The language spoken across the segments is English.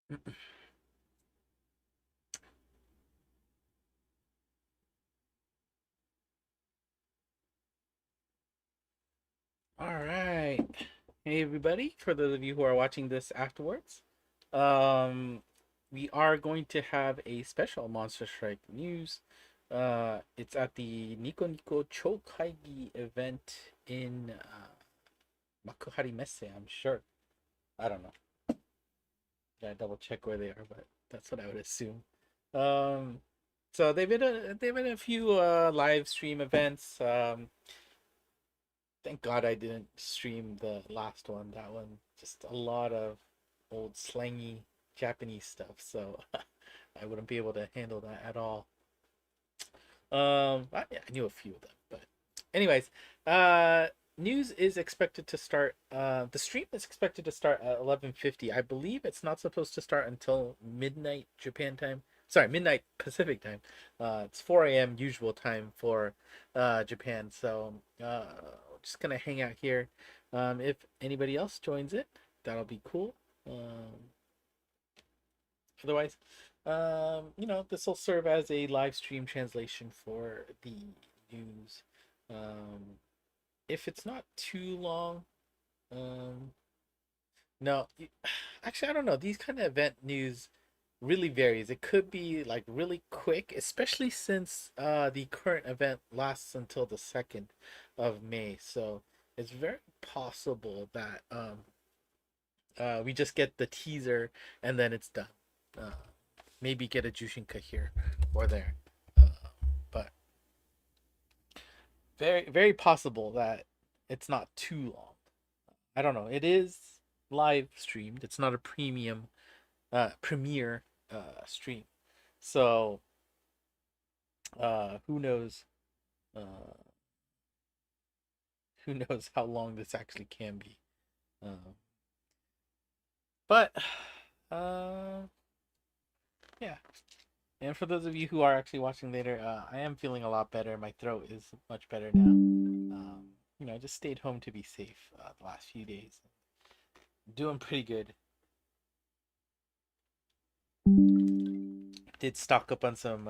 All right. Hey everybody, for those of you who are watching this afterwards, um we are going to have a special Monster Strike news. It's at the NicoNico Choukaigi event in Makuhari Messe, I'm sure. I don't know. Gotta double check where they are, but that's what I would assume. Um so they've been a few live stream events. Thank God I didn't stream the last one. That one, just a lot of old slangy Japanese stuff, so I wouldn't be able to handle that at all. I knew a few of them, but anyways, uh, news is expected to start. The stream is expected to start at 11:50. I believe it's not supposed to start until midnight Japan time. Sorry, midnight Pacific time. It's 4 a.m. usual time for Japan. So just gonna hang out here. If anybody else joins it, that'll be cool. Otherwise, this will serve as a live stream translation for the news. Um, if it's not too long, um, no, actually, I don't know. These kind of event news really varies. It could be like really quick, especially since the current event lasts until the 2nd of May. So it's very possible that we just get the teaser and then it's done. Uh, Maybe get a Jushinka here or there. Uh, but very possible that it's not too long. I don't know. It is live streamed. It's not a premiere stream. So who knows uh who knows how long this actually can be. Um but uh yeah. And for those of you who are actually watching later, I am feeling a lot better. My throat is much better now. I just stayed home to be safe the last few days. Doing pretty good. Did stock up on some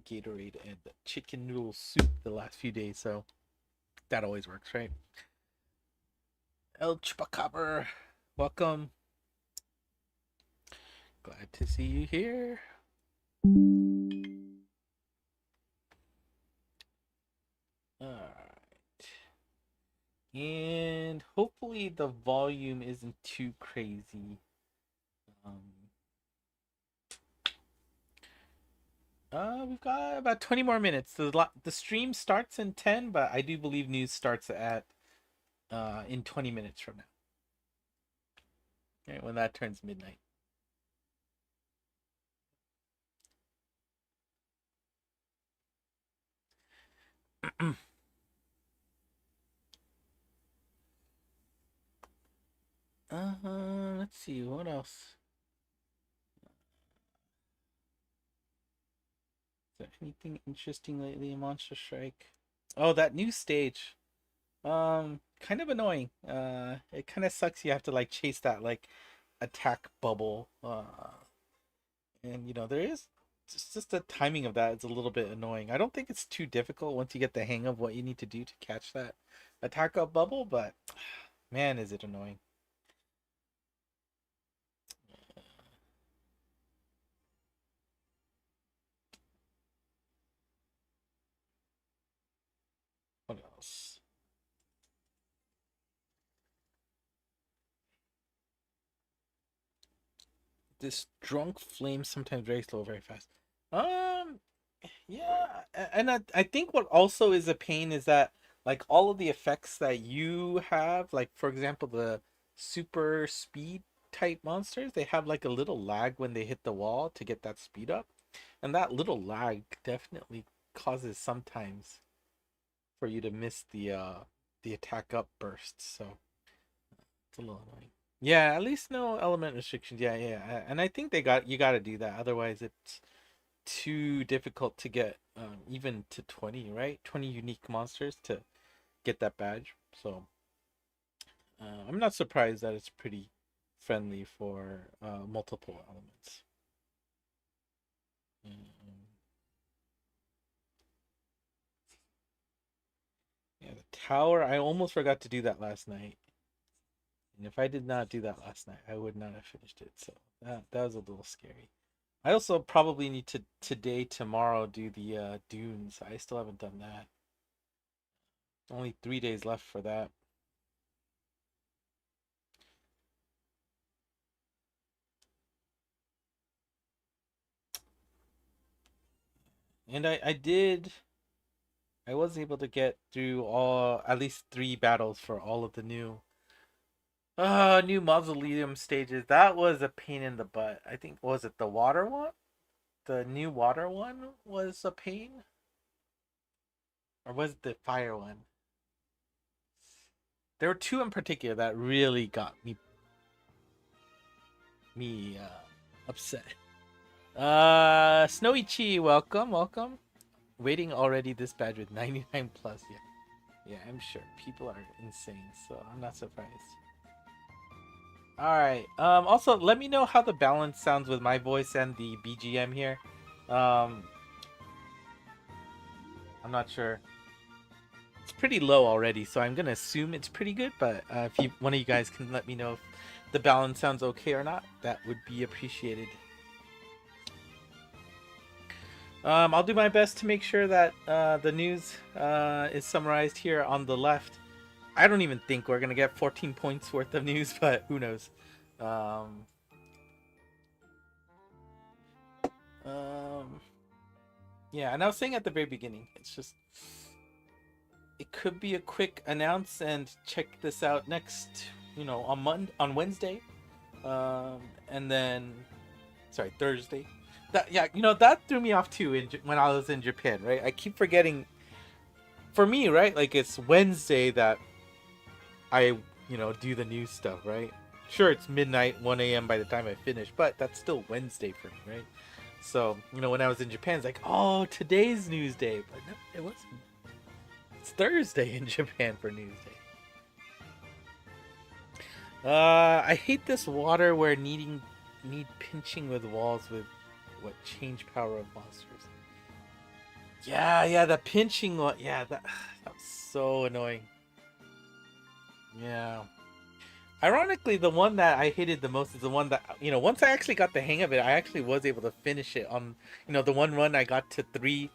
Gatorade and chicken noodle soup the last few days, so that always works, right? El Chupacabra, welcome. Glad to see you here. All right. And hopefully the volume isn't too crazy. Um, we've got about 20 more minutes. The stream starts in 10, but I do believe news starts at in 20 minutes from now. Right, when that turns midnight. Let's see what else. Is there anything interesting lately in Monster Strike? Oh, that new stage. Kind of annoying. It kind of sucks. You have to like chase that like attack bubble. And there is just the timing of that is a little bit annoying. I don't think it's too difficult once you get the hang of what you need to do to catch that attack up bubble, but man, is it annoying. What else? This drunk flame sometimes very slow, very fast. Um, yeah, and I think what also is a pain is that like all of the effects that you have, like for example the super speed type monsters, they have like a little lag when they hit the wall to get that speed up, and that little lag definitely causes sometimes for you to miss the attack up bursts. So it's a little annoying. Yeah, at least no element restrictions. Yeah, yeah, and I think you got to do that. Otherwise, it's too difficult to get even to 20, right? 20 unique monsters to get that badge. So I'm not surprised that it's pretty friendly for multiple elements. Yeah, the tower. I almost forgot to do that last night. And if I did not do that last night, I would not have finished it. So that was a little scary. I also probably need to today, tomorrow do the dunes. I still haven't done that. Only 3 days left for that. And I was able to get through all at least 3 battles for all of the new mausoleum stages. That was a pain in the butt. I think was it the water one? The new water one was a pain? Or was it the fire one? There were two in particular that really got me upset. Snowy Chi, welcome, welcome. Waiting already this badge with 99 plus. Yeah, I'm sure people are insane, so I'm not surprised. All right. Also, let me know how the balance sounds with my voice and the BGM here. I'm not sure. It's pretty low already, so I'm gonna assume it's pretty good. But if one of you guys can let me know if the balance sounds okay or not, that would be appreciated. I'll do my best to make sure that the news is summarized here on the left. I don't even think we're gonna get 14 points worth of news, but who knows? Yeah, and I was saying at the very beginning, it's just it could be a quick announce and check this out next, on Wednesday, and then Thursday. That threw me off too when I was in Japan, right? I keep forgetting. For me, right, like it's Wednesday that I do the news stuff, right? Sure, it's midnight, 1 a.m. by the time I finish, but that's still Wednesday for me, right? So when I was in Japan, it's like, oh, today's news day, but no, it wasn't. It's Thursday in Japan for news day. I hate this water where need pinching with walls with what change power of monsters. Yeah, the pinching one. Yeah, that was so annoying. Yeah. Ironically, the one that I hated the most is the one that once I actually got the hang of it, I actually was able to finish it on the one run. I got to 3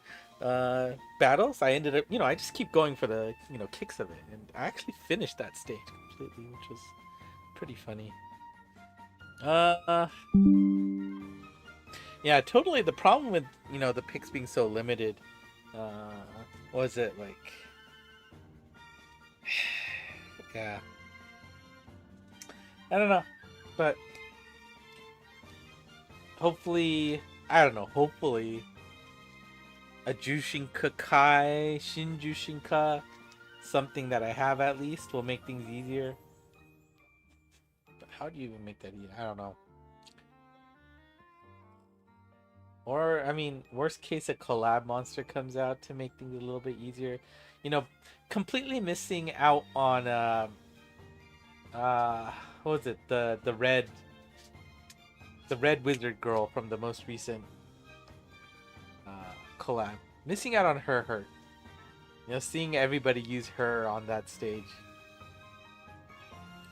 battles. I ended up I just keep going for the kicks of it, and I actually finished that stage completely, which was pretty funny. Yeah, totally. The problem with the picks being so limited, was it like, yeah, I don't know, but hopefully, I don't know. Hopefully, a Jushinka Kai, Shin Jushinka, something that I have at least will make things easier. But how do you even make that easier? I don't know. Or, I mean, worst case, a collab monster comes out to make things a little bit easier. Completely missing out on what was it? The red wizard girl from the most recent collab. Missing out on her hurt. Seeing everybody use her on that stage.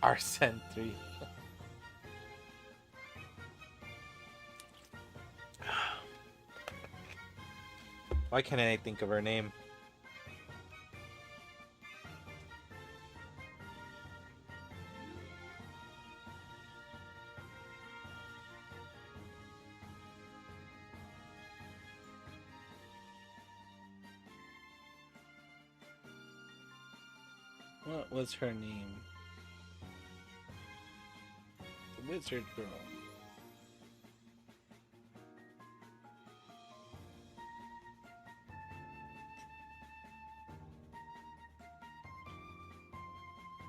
Arsene 3. Why can't I think of her name? What was her name? The wizard girl.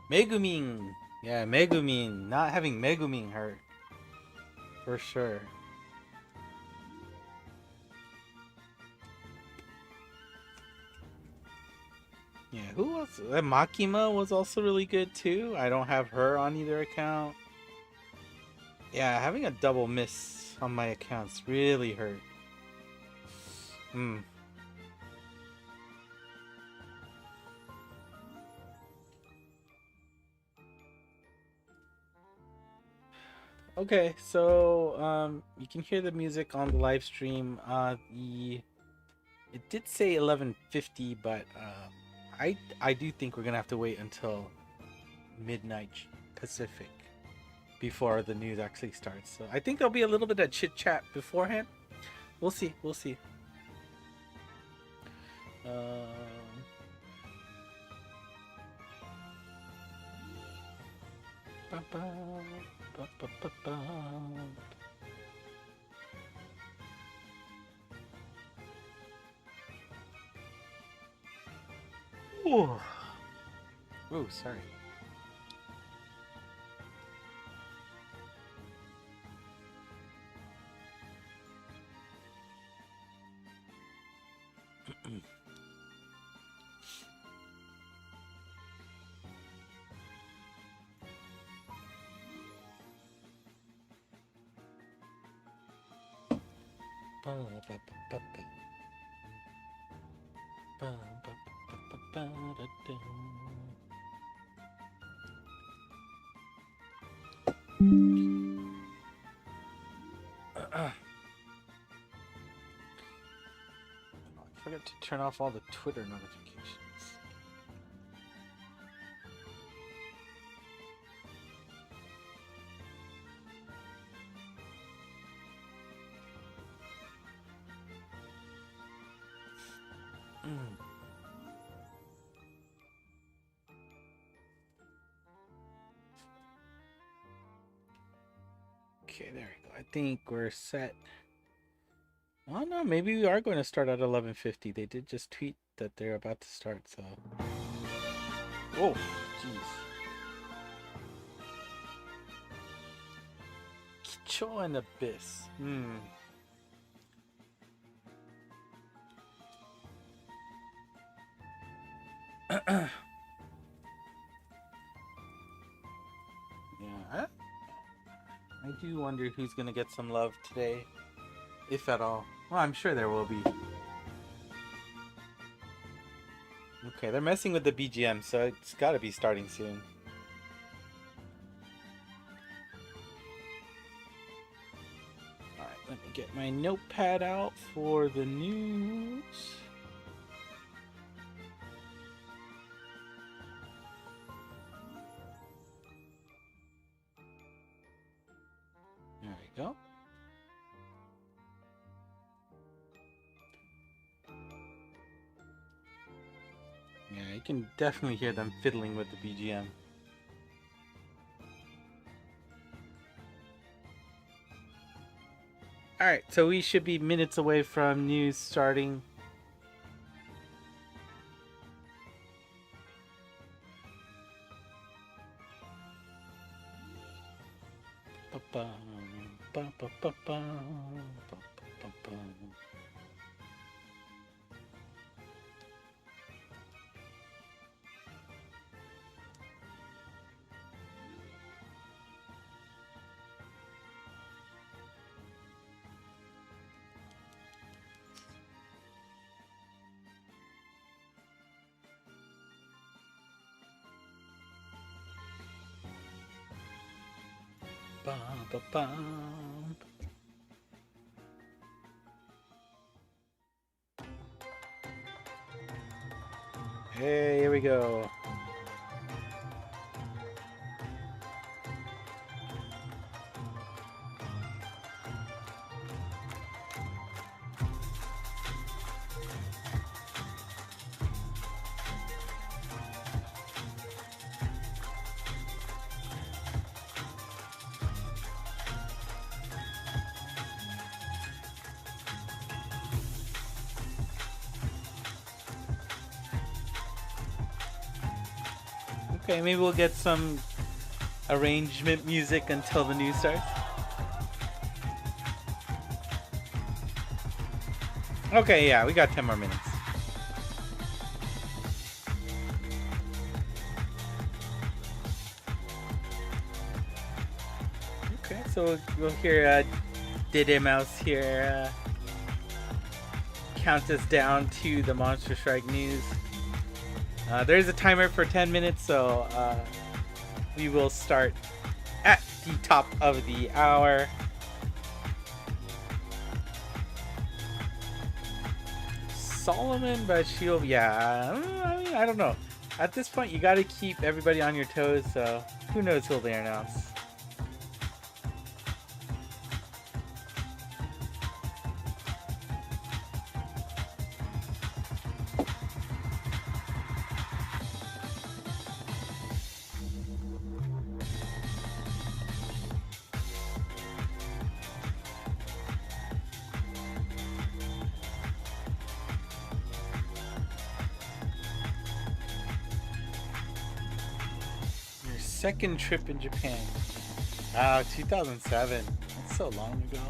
Megumin. Yeah, Megumin. Not having Megumin hurt. For sure. Yeah, who else? Makima was also really good too. I don't have her on either account. Yeah, having a double miss on my accounts really hurt. Hmm. Okay, so you can hear the music on the live stream. It did say 11:50, but I do think we're gonna have to wait until midnight Pacific before the news actually starts. So I think there'll be a little bit of chit chat beforehand. We'll see. We'll see. Oh, sorry. I forgot to turn off all the Twitter notifications. Okay, there we go. I think we're set. Oh no, maybe we are going to start at 11:50. They did just tweet that they're about to start, so. Oh, jeez. Kicho and Abyss. Yeah, I do wonder who's gonna get some love today, if at all. Well, I'm sure there will be. Okay, they're messing with the BGM, so it's gotta be starting soon. Alright, let me get my notepad out for the news. There we go. Yeah, you can definitely hear them fiddling with the BGM. Alright, so we should be minutes away from news starting. Hey, here we go. Okay, maybe we'll get some arrangement music until the news starts. Okay, yeah, we got 10 more minutes. Okay, So we'll hear Diddy Mouse here count us down to the Monster Strike news. There's a timer for 10 minutes, so we will start at the top of the hour. Solomon Bashil, yeah, I don't know. At this point, you gotta keep everybody on your toes, so who knows who they announce. Second trip in Japan. 2007. That's so long ago.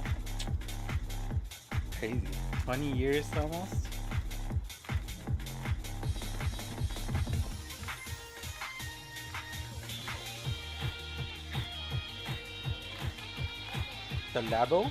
Crazy. 20 years almost. The Labo?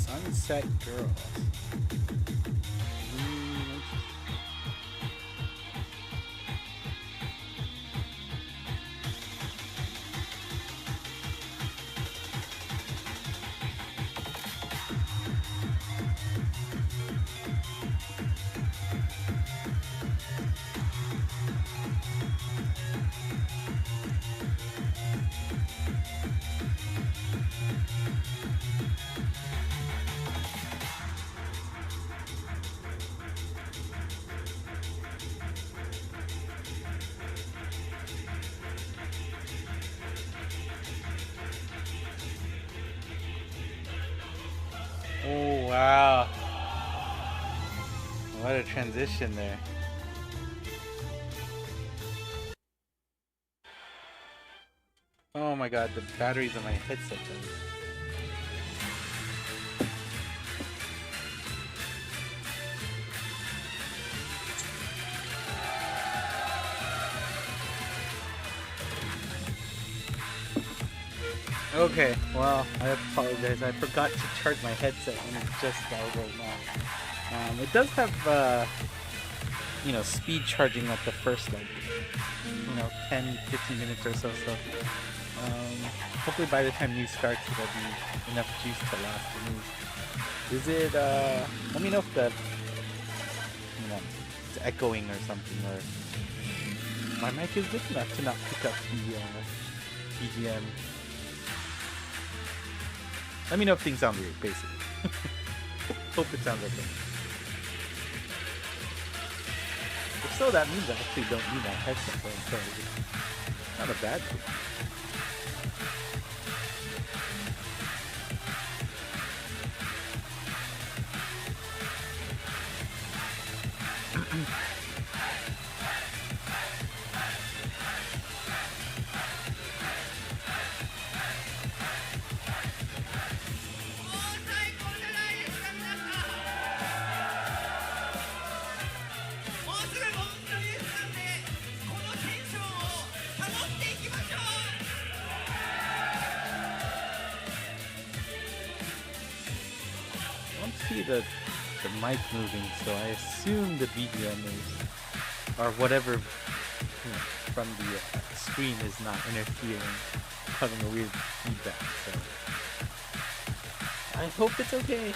Sunset Girls. Oh, wow. What a transition there. Oh my god, the batteries on my headset died. Okay, well, I apologize. I forgot to charge my headset and it just died right now. It does have, you know, speed charging at the first, like, you know, 10-15 minutes or so. So, hopefully by the time news starts, there'll be enough juice to last the news. Is it, let me know if the, you know, it's echoing or something, or my mic is good enough to not pick up the, BGM. Let me know if things sound weird, basically. Hope it sounds okay. If so, that means I actually don't need my headset going forward. It's not a bad thing. see the mic moving, so I assume the BGM is, or whatever from the screen is not interfering, having a weird feedback. So I hope it's okay.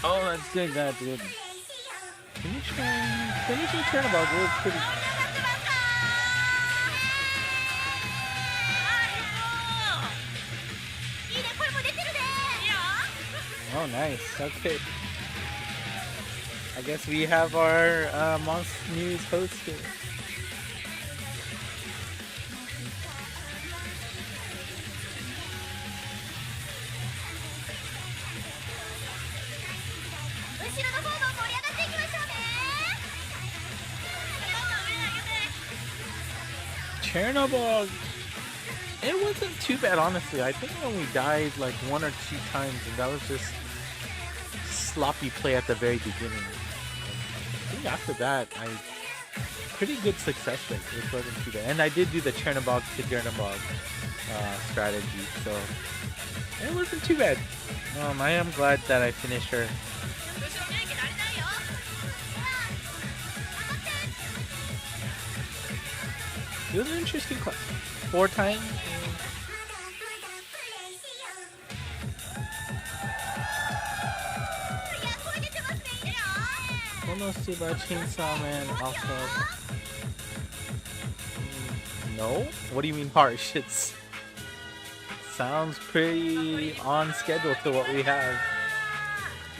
Oh, that's good, that's good. Finishing turnabout was pretty... Oh, nice. Okay. I guess we have our Monst News host here. Chernobyl, it wasn't too bad, honestly. I think I only died like 1 or 2 times, and that was just sloppy play at the very beginning. I think after that, pretty good success rate, which wasn't too bad. And I did do the Chernobyl to Chernobyl strategy, so it wasn't too bad. I am glad that I finished her. It was an interesting class. 4 times. Almost too bad. Chainsaw Man also. No? What do you mean harsh? It sounds pretty on schedule to what we have.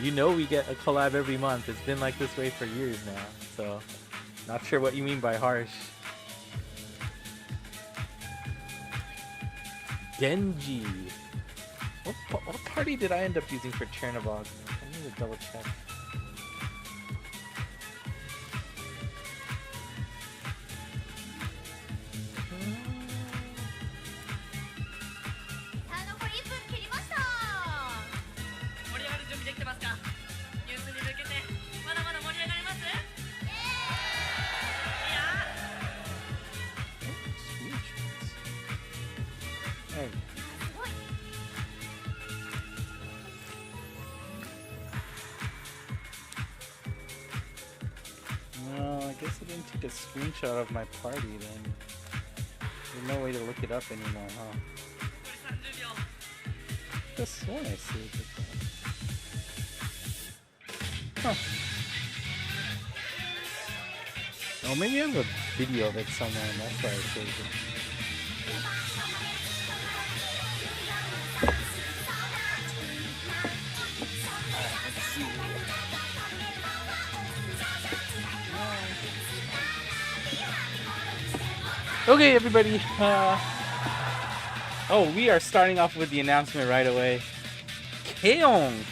You know we get a collab every month. It's been like this way for years now. So, not sure what you mean by harsh. Genji. What party did I end up using for Chernobyl? I need to double check. A screenshot of my party, then there's no way to look it up anymore, huh? This one I see. Huh. Oh, maybe I have a video of it somewhere, and that's why I saved it. Let's see. Okay, everybody. Oh, we are starting off with the announcement right away. Keon.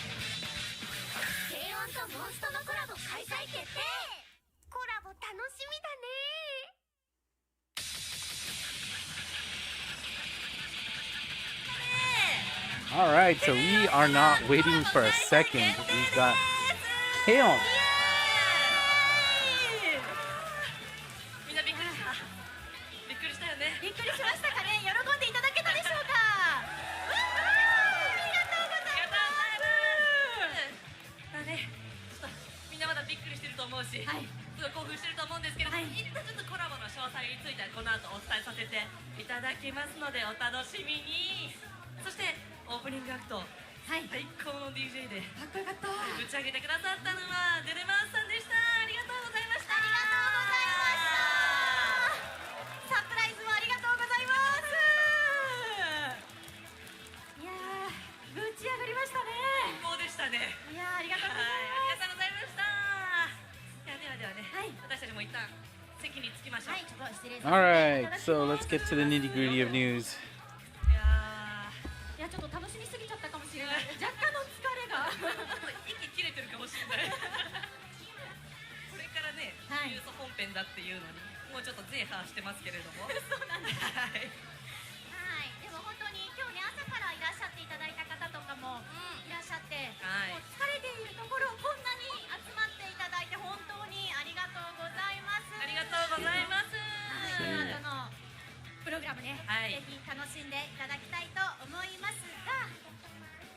All right, so we are not waiting for a second. We've got ケヨン。みんなびっくりした。びっくりしたよね。びっくりしましたかね。喜んでいただけたでしょうか。ありがとうございます。だね、ちょっとみんなまだびっくりしてると思うし、はい、すごい興奮してると思うんですけれども、はい、一旦ちょっとコラボの詳細についてはこの後お伝えさせていただきますのでお楽しみに。そしてオープニングアクト、はい、最高の DJ でかっこよかった。打ち上げてくださったのはデレマースさんでした。ありがとうございました。ありがとうございました。サプライズもありがとうございます。いやー、ぶち上がりましたね。最高でしたね。いやー、ありがとうございあります。がとうございました。いや、ではではね、はい、私たちも一旦席に着きましょう。はい、ちょっと失礼させていただ Alright, きます。 so let's get to the nitty gritty of news. いや、ちょっと楽しみすぎちゃったかもしれない。若干の疲れが息切れてるかもしれない。これからね、はい、ニュース本編だっていうのにもうちょっとゼーハーしてますけれども。そうなんです。はい、はい、でも本当に今日ね、朝からいらっしゃっていただいた方とかもいらっしゃって、はい、もう疲れているところこんなに集まっていただいて本当にありがとうございます。ありがとうございます。この後のプログラムね、はい、ぜひ楽しんでいただきたいと思いますが、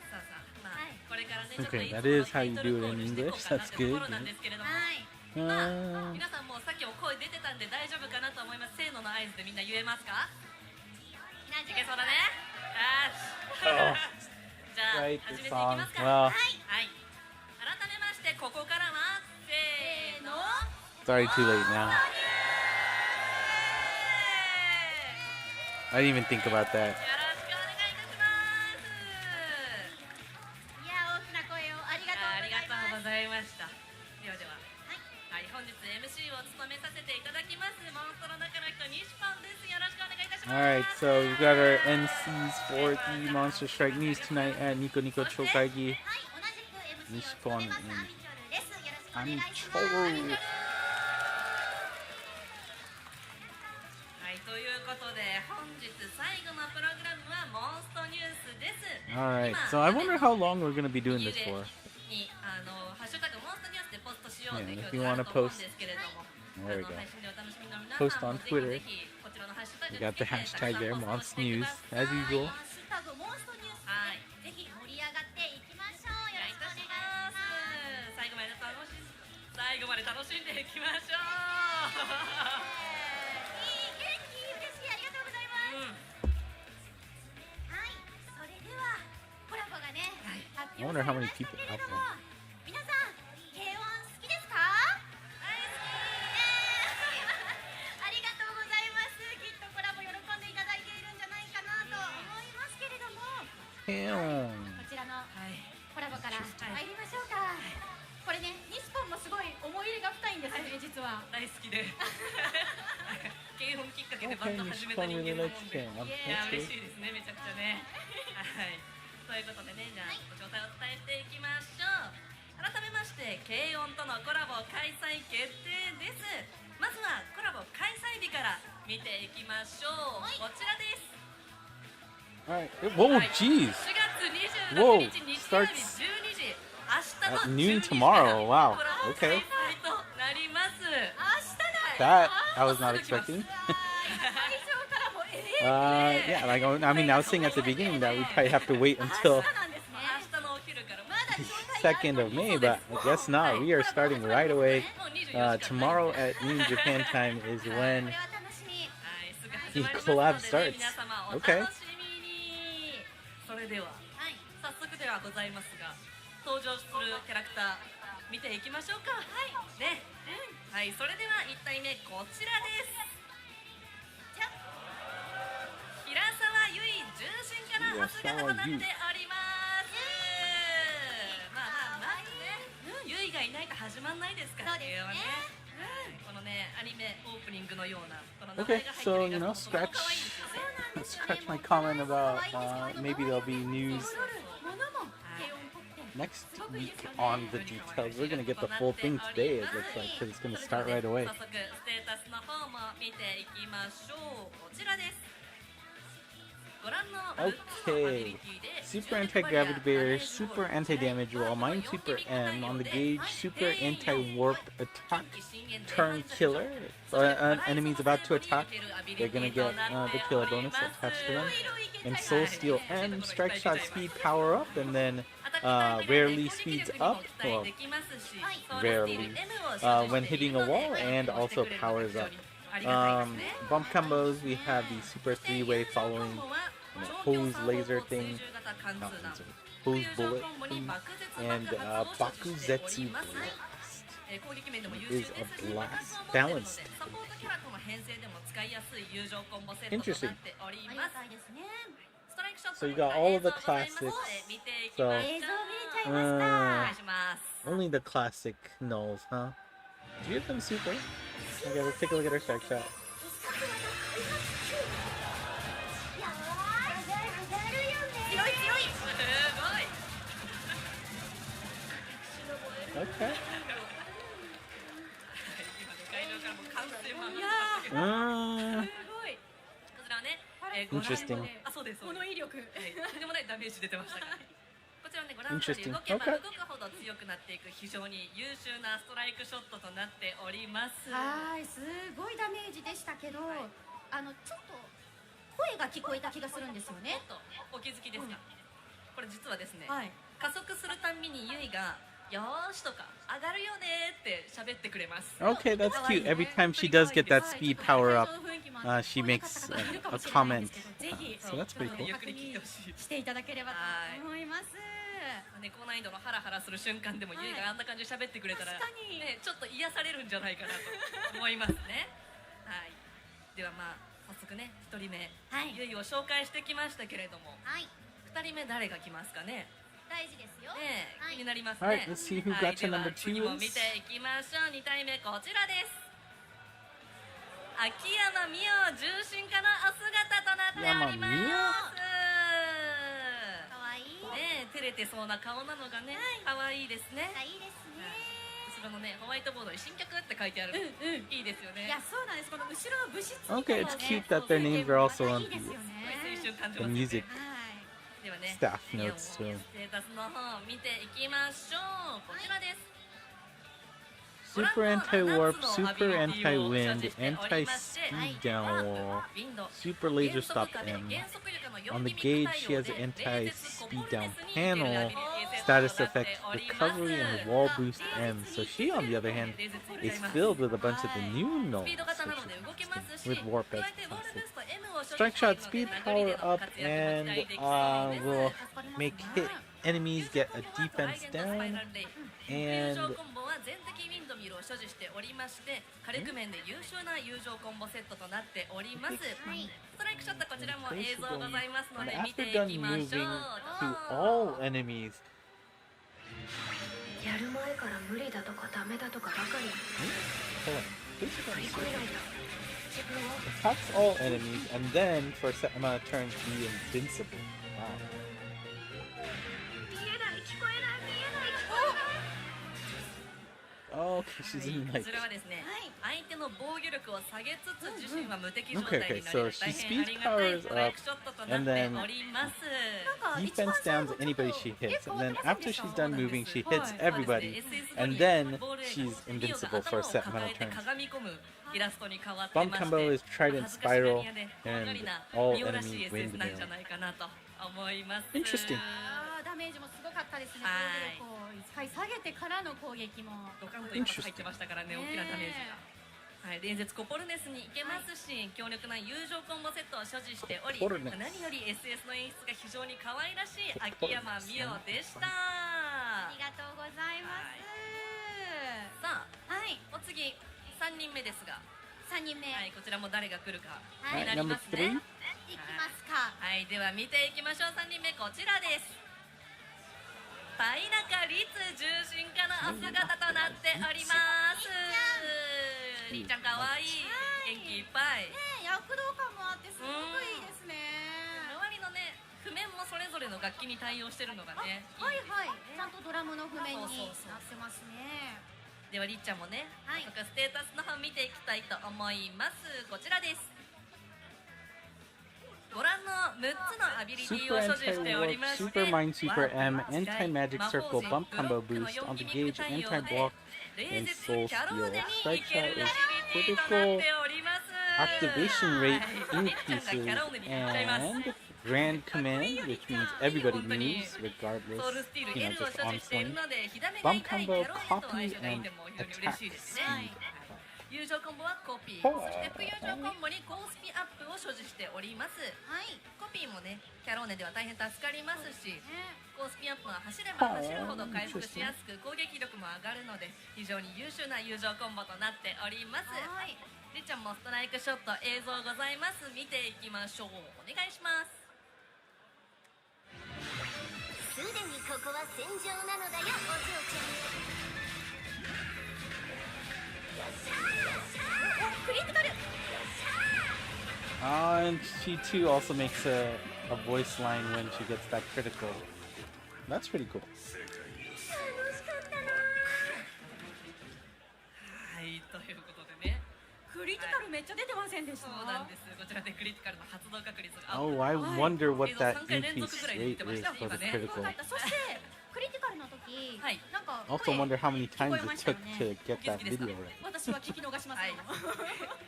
さあさあ、まあ、はい、これからね、ちょっと Okay, い that つもの is how you タイト do ル it コー in ルしていこ English. うかなっ That's てところ good. なんですけれども、はい、まあ、皆さんもうさっきお声出てたんで大丈夫かなと思います。せーのの合図でみんな言えますか？いけそうだね。よし。じゃあ、始 Right, めてい the き song. ますか。 Well, はい。改めまして、ここからはせーの。 it's already too late now. I didn't even think about that. よろしくお願いいたします。いや、大きな声をありがとありがとうごうございます。ざいました。ではでは、はい、はい、本日 MC を務めさせていただきますモンストの中の人、西ポンです。よろしくお願いいたします。Alright, so we've got our NCs for the Monster Strike News tonight at NicoNico Choukaigi. はい、同じく MC 西をポン務めますアミチョルです。よろしくお願いします。 Amichoro. はい、ということで本日最後のプログラムはモンストニュースです。 Alright, so I wonder how long we're going to be doing this for. にハッシュタグモンストニュースでポストしようという Yeah, 表 if 示 you があ wanna ると思うん post, ですけれども、 there we go. 配信でお楽しみの皆 Post さん on もぜ Twitter. ひぜひこちらのハッシュタグ We got the つけて hashtag たく there, さんポ Monst ストしてく News, ださい。 as usual. ハッシュタグモンストニュースはい、でぜひ盛り上がっていきましょう。よろしくお願いします。最後まで楽しんでいきましょう。いい、元気、嬉しい、ありがとうございます。はい、それではコラボがね、発 I 表 wonder さ how れ many ました people けれ out ども、 there. 皆さん K1 好きですか？大好ありがとうございます。きっとコラボ喜んでいただいているんじゃないかなと思いますけれども、 Damn. こちらのき。はい。コラボから参りましょうか。これね、ニスポンもすごい思い入れが深いんですね、実は。大好きで。軽音きっかけでバン Okay, ド始めた Nishpon 人 really 間な likes もんで。 K1. いや、 That's 嬉 good. しいですね、めちゃくちゃね。はい。ということでね、じゃあ、ご詳細をお伝えしていきましょう。改めまして、軽音とのコラボ開催決定です。まずはコラボ開催日から見ていきましょう。こちらです。 Alright. Whoa, はい、 jeez. 4月26 Whoa, 日日曜日 starts 12時、明日の at 12 noon 時 tomorrow. から Wow. コラボ Okay. 開催となります。明日だ。 That I was not もうすぐ来ます expecting. 会場からもYeah, like I mean, I was saying at the beginning that we probably have to wait 明 until 日なんですね。明日のお昼からまだ招待がある 2nd of May, but I guess not. We are starting right away. もう24時間 Tomorrow at noon Japan time is こ when れは楽しみ。はい、すぐ始まります the の collab で、ね、 starts. 皆様お楽 Okay. しみに。それでははい。早速ではございますが、登場するキャラクター見ていきましょうか。はいね、はい、それでは1体目こちらです。じゃあ平沢ゆい重心キャラ初型となっております。まあまずね、ゆいがいないと始まんないですからそうですね。このね、アニメオープニングのようなこの名 Okay, 前が入って so る you イラ know, ストとかも scratch 可愛いですよね。 scratch my comment about maybe there'll be news ものも低音っぽくて next week on the details. We're gonna get the full thing today. It looks like because it's gonna start right away. 早速ステータスの方も見ていきましょう。こちらです。ご覧の6つのアビリ Okay. ティで Super anti-gravity barrier, super anti-damage wall, mine super M on the gauge, super anti-warp attack, turn killer. Enemies about to attack, they're gonna get the killer bonus attached to them. And soul steal M, strike shot speed power up, and then rarely speeds up, well, rarely, when hitting a wall, and also powers up. Bump combos, we have the super three-way following hose laser thing, not laser, hose bullet thing, and Bakuzetsu blast is a blast, balanced. Interesting. So you got all of the classics. So 映像見れちゃいました only the classic nulls, huh? Do you have them super? Okay, let's take a look at our strike shot. 強い強い Okay. いやー Uh, すごいこちらね、Interesting. あ、そうですそうですこの威力はいとんでもないダメージ出てましたからこちらねご覧の通り Interesting. 動けば Okay. 動くほど強くなっていく非常に優秀なストライクショットとなっておりますはいすごいダメージでしたけど、はいちょっと声が聞こえた気がするんですよね。おっとお気づきですか、これ実はですね、はい加速するたんびにユイがよーしとか上がるよねって喋ってくれます okay, that's cute. Every time she does get that speed power up, she makes a comment. ぜひ So that's pretty cool. ゆっくり聞いてほしいしていただければと思います。ね、高難易度のハラハラする瞬間でも、ユイがあんな感じで喋ってくれたら、確かにね、ちょっと癒されるんじゃないかなと思いますねはいではまあ早速ね1人目、はいユイを紹介してきましたけれどもはい2人目誰が来ますかね大事ですよ。ねえ、はい気になりますね。 Alright, let's see who はい gotcha では number 次 two も見 is. ていきましょう。2体目こちらです。秋山美桜重心化のお姿となっております。かわいい。ねえ照れてそうな顔なのがね、可愛いですね。いいですね。後ろのねホワイトボードに新曲って書いてあるの、いいですよね。いやそうなんです。この後ろの物質 Okay, it's cute that their names are also on いいですよ 青ね。春感情 the music はい。ではね、 staff いやもう notes ス too. テータスの方見ていきましょう。こちらです。 Super anti-warp, super anti-wind, anti-speed down wall, super laser stop M. On the gauge, she has an anti-speed down panel, status effect recovery, and wall boost M. So she, on the other hand, is filled with a bunch of the new nulls, which is interesting, with warp as classic. Strike shot, speed power up, and will make hit enemies get a defense down, 友 and 情コンボは全敵ウィンドミルを所持しておりまして、火力面で優秀な友情コンボセットとなっております。ストライクショットこちらも映像ございますの and で見 after てい done きまし moving ょう。 to all enemies, やる前から無理だとかダメだとかばかり hold on, this 乗り one 越えないと自分を attacks all enemies, and then for a set amount of turns be invincible. Wow. 見えない聞こえない見えない聞こえない Oh, okay, she's in こ like. ちらはですね、相手の防御力を下げつつ自身は無敵状 Okay, 態 okay, になれ so る she 大変あ speed りがたい powers ストライ up, クショットとな and って then おります。 defense downs anybody she hits, and then after she's done moving, she hits everybody, and then she's invincible for a set amount of turns. Bomb combo is Trident Spiral, and all enemy wind mail. Interesting. ダメージもすごかったですね。はい防御力を一回下げてからの攻撃も。ドカンと一発入ってましたからね、大きなダメージが。はい、伝説コポルネスに行けますし、強力な友情コンボセットを所持しており、コポルネス何より SS の演出が非常に可愛らしい秋山美桜でした。ありがとうございます。さあ、はい。お次3人目ですが、三人目。はい、こちらも誰が来るかはい気になります Number ね。 3. いきますか。はい、では見ていきましょう。3人目こちらです。パイナカ律重心化のお姿となっております。りっちゃんかわいい、元気いっぱい。ね、躍動感もあってすごくいいですね。周りのね譜面もそれぞれの楽器に対応してるのがね、はいはいいですよね。ちゃんとドラムの譜面にそうそうそうなってますね。ではりっちゃんもね、はい早速ステータスの方見ていきたいと思います。こちらです。ご覧の6つのアビリティ Super を所持しており Anti-Warp, まして Super Mind, Super M, ワープ、間違い Anti-Magic 魔法 Circle, 陣 Bump ブロ Combo ックの Boost, 4 On ギ the ミック Gauge, 対応 Anti-Block, で冷 and 絶 Soul キャロー Steal. ネに Strike いけ Shot る is アビリティとなっ critical ております activation rate はいりっちゃんがキャローネ increases に行っちゃいます and Grand Command, which means everybody moves ソウル regardless, スティール you know, L を just 所 on 持している point. ので火ダメが Bump 痛いキ combo, ャローネと相 copy, 性がいいん and でもう非常に嬉 attack しいですね speed. 友情コンボはコピー、ほうそしてプ友情コンボに高スピアップを所持しております。はい。コピーもね、キャローネでは大変助かりますし、ね。高スピアップは走れば走るほど回復しやすく攻撃力も上がるので非常に優秀な友情コンボとなっております。はい。りっちゃんもストライクショット映像ございます。見ていきましょう。お願いします。すでにここは戦場なのだよ、お嬢ちゃん。お、クリティカル。 And she too also makes a voice line when she gets that critical. That's pretty cool. 楽しかったな。はい、ということでね。クリティカルめっちゃ出てませんでした。そうなんです。こちらでクリティカルの発動確率が。 Oh, I はい wonder what 映像 that 3回連続 increased ぐらいで言っ rate てま is した for 今 the ね。 critical. そしてクリティカルの時、はいなんか Also wonder how many 聞こ times えま it したよ took ね。 to get that video right. 私は聞き逃しますはいよ。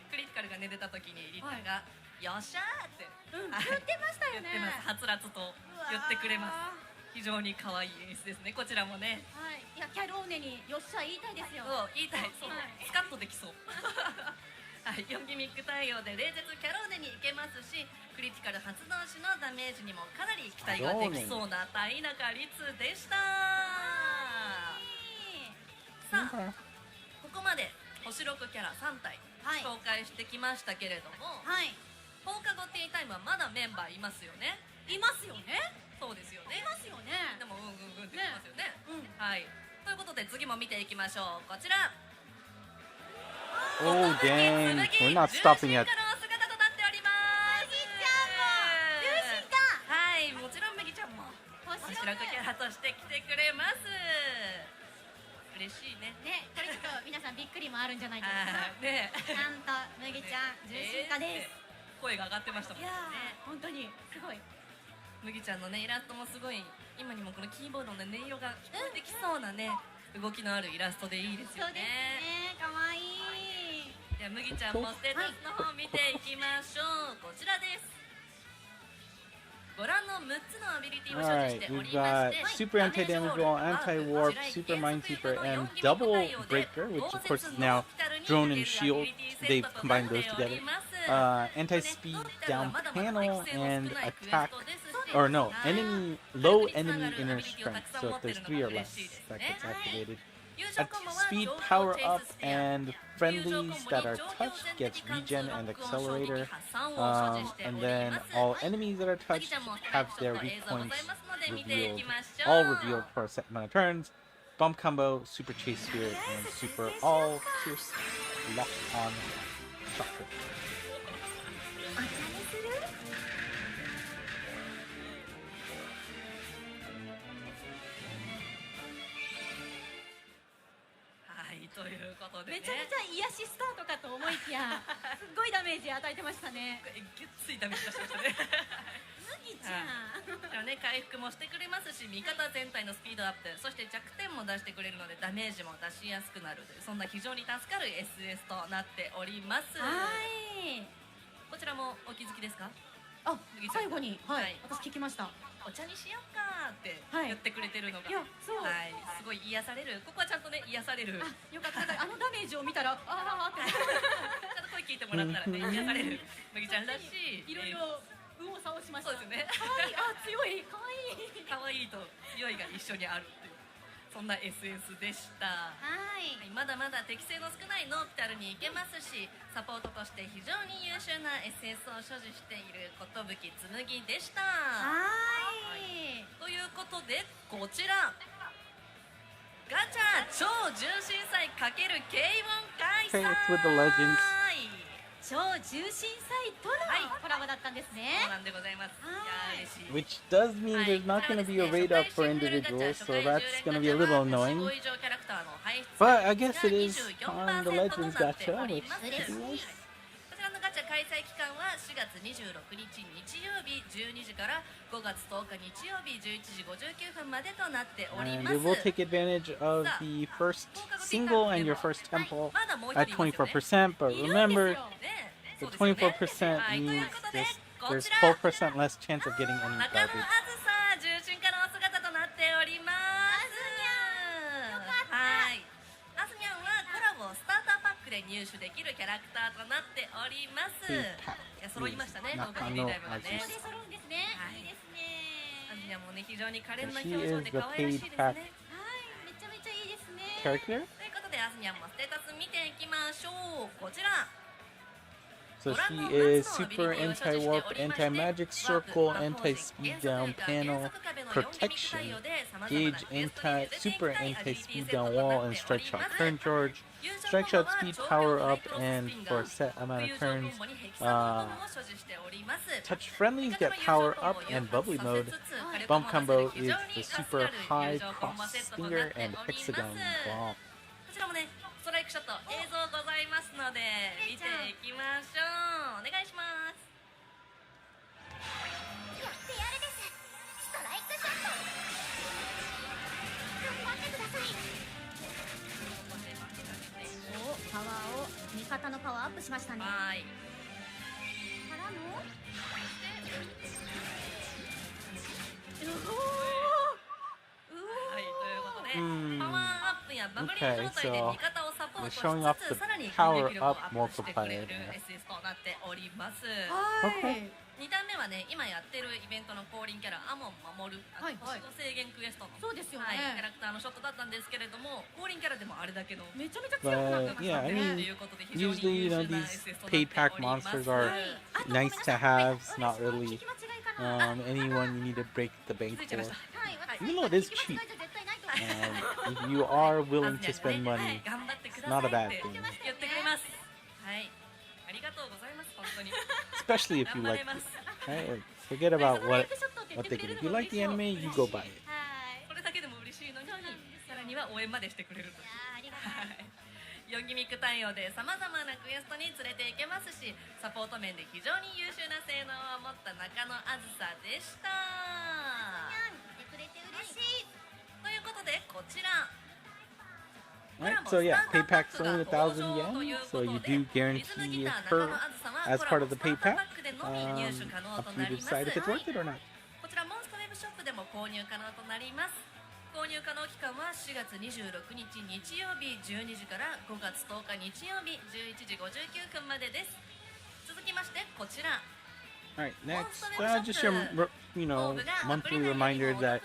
クリティカルがね出た時にリッターが「よっしゃー!」ってうん、はい言ってましたよね。言ってます。はつらつと言ってくれます。非常に可愛い演出ですね。こちらもね。はい、いやキャローネによっしゃ言いたいですよ。そう言いたい。そうはいスカッとできそう。はい、4ギミック対応で冷絶キャローネにいけますし、クリティカル発動時のダメージにもかなり期待ができそうな体中率でした。さあ、ここまで星6キャラ3体はい紹介してきましたけれども、はい、放課後ティータイムはまだメンバーいますよね。いますよね。そうですよね。いますよね。でもうんうんうんって言ってますよね。うん。はい。ということで次も見ていきましょう。こちら。 Oh, dang. We're not stopping yet. 重心化の姿となっております。麦ちゃんも重心化。はい、もちろん麦ちゃんも星6キャラとして来てくれます。嬉しいね。ね、これちょっと皆さんびっくりもあるんじゃないですあーね。か。ちゃんと麦ちゃん重心化です。声が上がってましたもんね。いやー、本当にすごい。麦ちゃんのねイラストもすごい、今にもこのキーボードの音色が聞こえてきそうなね、動きのあるイラストでいいですよそうですね。ね。可愛い。じゃあ麦ちゃんもステータスの方見ていきましょう。こちらです。ご覧の6つのアビリティを所持し Alright, てお we've りま got して、 Super Anti-Damage Wall, Anti-Warp, Super Mind, Super M, Double Breaker, which of course is now Drone and Shield. They've combined those together. Anti-Speed Down Panel and Attack, or no, enemy low enemy inner strength. So if there's 3 or less, that gets activated. Speed power up and friendlies that are touched gets regen and accelerator. And then all enemies that are touched have their weak points revealed, all revealed for a set amount of turns. Bump combo, super chase spirit, and super all pierce lock on chakra. お茶にする？はい、ということでね。めちゃめちゃ癒しスタートかと思いきや、すっごいダメージ与えてましたね。ぎゅっついダメージ出しましたね。麦ちゃん。でもね、回復もしてくれますし、味方全体のスピードアップ、そして弱点も出してくれるのでダメージも出しやすくなるという、そんな非常に助かる SS となっております。はい。こちらもお気づきですか？あ、麦ちゃん最後に、ははいい、私聞きました。お茶にしようかってはい言ってくれてるのが、いや、そう。はい、すごい癒される。ここはちゃんとね癒される。あ、よかった。あのダメージを見たら、あーって。ちゃんと声聞いてもらったらね癒される麦ちゃんらしい。いろいろ右往左往しました。そうですね。可愛い、あ、強い、可愛い。可愛いと強いが一緒にあるっていう、そんな SS でした。はいはい、まだまだ適性の少ないノーピタルに行けますし、サポートとして非常に優秀な SS を所持している寿紬でした。はい。ということでこちらガチャ超重心祭×軽音開催。 Okay, it's with the legends. 超重心祭とのコラボだったんですね。そうなんでございます。いやー嬉しい。 Which does mean there's not going to be a rate up for individuals, so that's going to be a little annoying. But I guess it is on the Legends gacha, which is nice. こちらのガチャ開催期間は4月26日日曜日12時から5月10日日曜日11時59分までとなっており And ます。 you will take advantage of the first single and your first temple at 24%, but remember, the 24% means there's 12% less chance of getting any 中野あ garbage. ずさ重心化のお姿となっております。はい、あずにゃんはコラボスターターパックで入手できるキャラクターとなっております。いや揃いましたね、動画リリータイムがね。それ揃うんですね。いいですね。あずにゃんもね非常に可憐な She 表情 is で the 可愛らしいです paid ね。 pack はい、めちゃめちゃいいですね。 character. ということであずにゃんもステータス見ていきましょう。こちら So she is super anti-warp, anti-magic circle, anti-speed down panel, protection, gauge super anti-speed down wall, and strike shot turn charge, strike shot speed power up, and for a set amount of turns, touch friendlies get power up and bubbly mode. Bump combo is the super high cross stinger and hexagon bomb. こちらもねストライクショット映像ございますので見ていきましょう。お願いします。やってやるです。ストライクショット。頑張ってください。お、パワーを味方のパワーアップしましたね。はい。からの。はいということで、 Hmm. パワーアップやバブリー Okay, 状態で so 味方をサポー we're トし showing off つ the つさらに power 攻撃力をア up ップしてくれる multiplier there. SS となっております。Okay. 2段目はね今やってるイベントの降臨キャラアモン守るはいはい星の制限クエストのそうですよね。はい、キャラクターのショットだったんですけれども降臨キャラでもあれだけのめちゃめちゃ強くなってま But した yeah, I ね。 mean, ということで非常に usually, 優 you know, 秀な these SS となって paid pack おります。 monsters are あと nice to have, not ごめんなさい really 聞き間違いかな。anyone you need to break the bank ついちゃい for. ました。はい、私 Even though it is 聞き間違いじゃ絶対ないと思う。 If you are あ willing ずにゃ to んが spend ね money, 頑張ってく it's だ not さ a い bad って thing. 言ってくれます。はいありがとうございます本当に Especially if 頑 you 張 like れま it. す。 Right? Like, forget about ストライ what クショットって言っ what て they くれ can. る If you の like the 嬉しい anime, you go buy it. はい。それだけでも嬉しいのにさらには応援までしてくれるという。ありがとう。はい4ギミック対応でさまざまなクエストに連れて行けますしサポート面で非常に優秀な性能を持った中野あずさでした。見てくれて嬉しい。ということでこちら Alright, so yeah, pay pack's only 1,000 yen, so you do guarantee her as part of the pay pack. Up to you to decide if it's worth it or not. こちらモンストウェブショップでも購入可能となります。購入可能期間は4月26日日曜日12時から5月10日日曜日11時59分までです。続きましてこちら Alright, next, just your monthly reminder that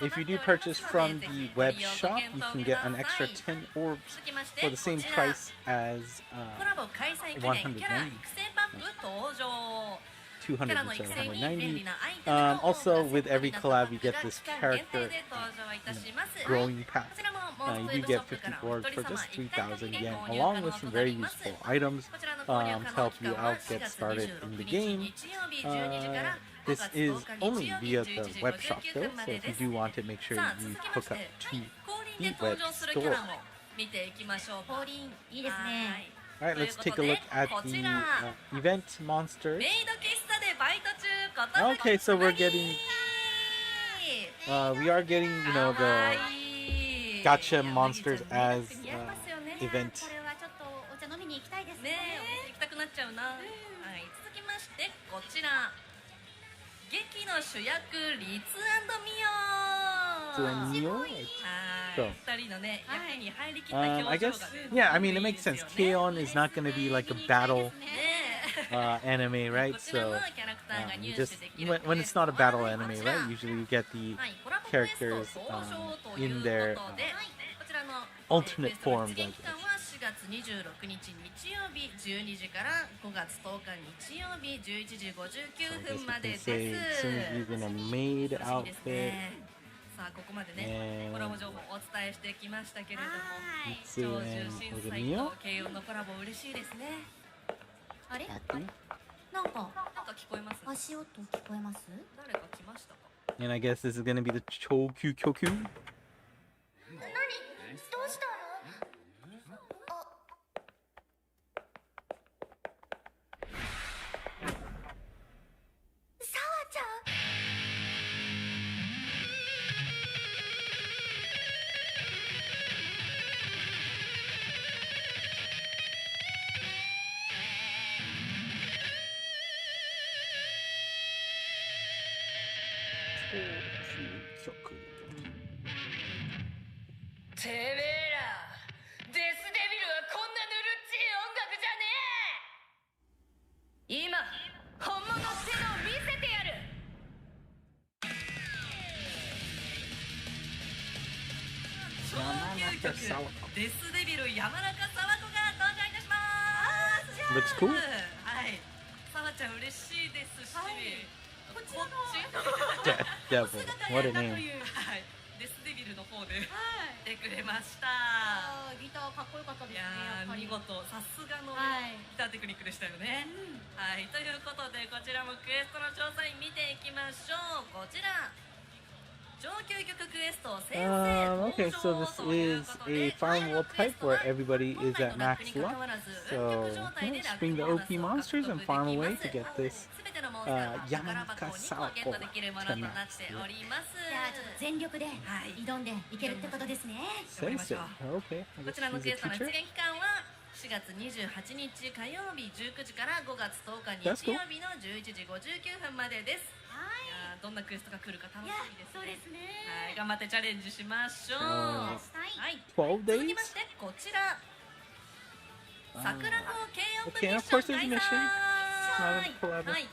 if you do purchase from the web shop, you can get an extra 10 orbs 続きまして for the same こちら price as コラボ開催記念キャラ育成パック登場。 200 キャラの育 instead 成 of に便利 190. なアイテムと Also, with every オー collab, ブ you が get this 期間限 character 定で登場いたします。 growing pack. こちらもモンストウ You ェブショ get ップか 50 ら orbs お一 for 人 just 様1回限 3,000 りで yen, 購入 along 可 with 能 some とな very ります。 useful items こちらの購入 to 可能 help 期 you 間は out 4 get 月 started 26 in the 日 game. 日曜日12時から5 This 月 is 10日 only 日曜日 via 11 the 時 web shop 59 though, 分ま so で if で you す。 do want it, make sure さあ you 続きま hook し up て to 降臨で登場するキャラも見ていきましょう。降臨いいですね。 Alright, let's take a look at the event monsters. メイド喫茶でバイト中。 Okay, so we're getting, we are getting, the gacha monsters as event. これはちょっとお茶飲みに行きたいですねね。え、行きたくなっちゃうな。はい、続きましてこちら。劇の主役リツミオ。はい、二人のね役に入りきった表情 I が guess, ね。 yeah, I mean, it makes sense. K-On! is not going to be like a battle ね anime, え。 right? こちら So, のキャラクターが入手 just できる when it's not a battle anime, right? Usually you get the はい、コラボクエスト characters 登場という in こと their で、こちらの alternate クエストの forms, 実 I 現期間は4月26日日曜日12時から5月10日日曜日11時 So I 59 guess 分 we まで can です。 say as soon as you're in a maid よろしいです outfit, ね。さあここまでね、ねコラボ情報お伝えしてきましたけれども、はい。it's 超 in 重心 was it サイ Neo? ト慶応のコラボ嬉しいですね。あれ？ Haku? なんかなんか聞こえます？足音聞こえます？誰か来ましたか？ And I guess this is going to be the Choukaigi Kyoku. 何？どうしたの？あ。てめえらデスデビルはこんなぬるっちい音楽じゃねえ。今本物ってのを見せてやる。超究極デスデビル山中沢子が登場いたします。 Looks cool. はい、沢ちゃん嬉しいですし、こちらの Devil. What a name. はい、デスデビルの方ではい来てくれました。ギターかっこよかったですね。いやーやっぱり見事さすがのはいギターテクニックでしたよね。はい、ということでこちらもクエストの詳細見ていきましょう。こちら上究極クエスト先生 Okay, so this is a farm world type where everybody is at max luck. So let's bring the OP monsters and farm away to get this Yamanaka Saoko to max luck. じゃあちょっと全力で挑んでいけるってことですね。 Sensei. Okay, I こ guess ちらの she's クエ a ストの出 teacher. 現期間は4月28日火曜日19時から5月10日 That's 日 cool. 曜日の11時59分までです。はいやーどんなクエストが来るか楽しいやみですね。そうですね。はい、頑張ってチャレンジしましょう。ははい、 12続 days? きましてこちら桜の軽音部 Okay, ミッ of ショ course ン there's a 開 mission. 催。 Not a collab. はい、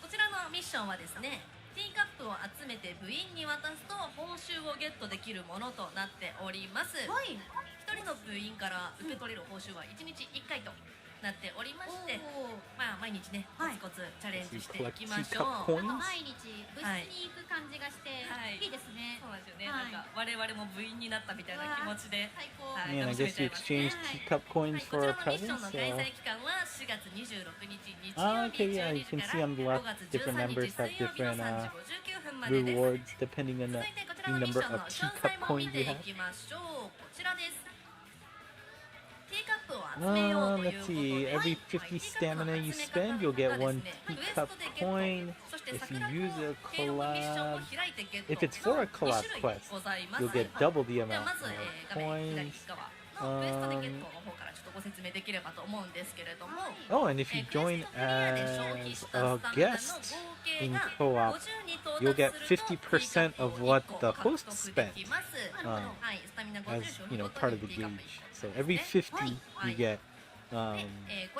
こちらのミッションはですね、ティーカップを集めて部員に渡すと報酬をゲットできるものとなっております。はい。一人の部員から受け取れる報酬は1日1回となっておりまして、まあ毎日ねコツコツチャレンジしていきましょう。 Collect teacup coins. 毎日部室に行く感じがしてはいいいですね。そうなんですよね、はいなんか我々も部員になったみたいな気持ちで、最高。はい Man, I 楽しめ guess ちゃ you いますね。 exchanged teacup coins はい、こ for ち a らのミッショ present, ンの開 so... 催期間は4月26日日曜 Ah, 日 okay, yeah, 12 you 時 can か see ら on the 5 left 月 different 13 members 日 have 水曜日の different 3時59分までです。 rewards depending on 続 the いてこちらのミッシ number ョンの of 詳 teacup 細も coins 見 you てい have. きましょう。こちらです。ティーカップを集めようという Let's こと see. で、 Every 50 stamina you spend, you'll get one teacup coin. If you use a collab, if it's for a collab quest, you'll get double the では amount まず、 of 画面左 coins. 側のクエストでゲットの方からちょっとご説明できればと思うんですけれども、 Oh, and if you join as a guest in co-op, you'll get 50% of what the host spent, as you know, part of the gauge. So every 50, you get コ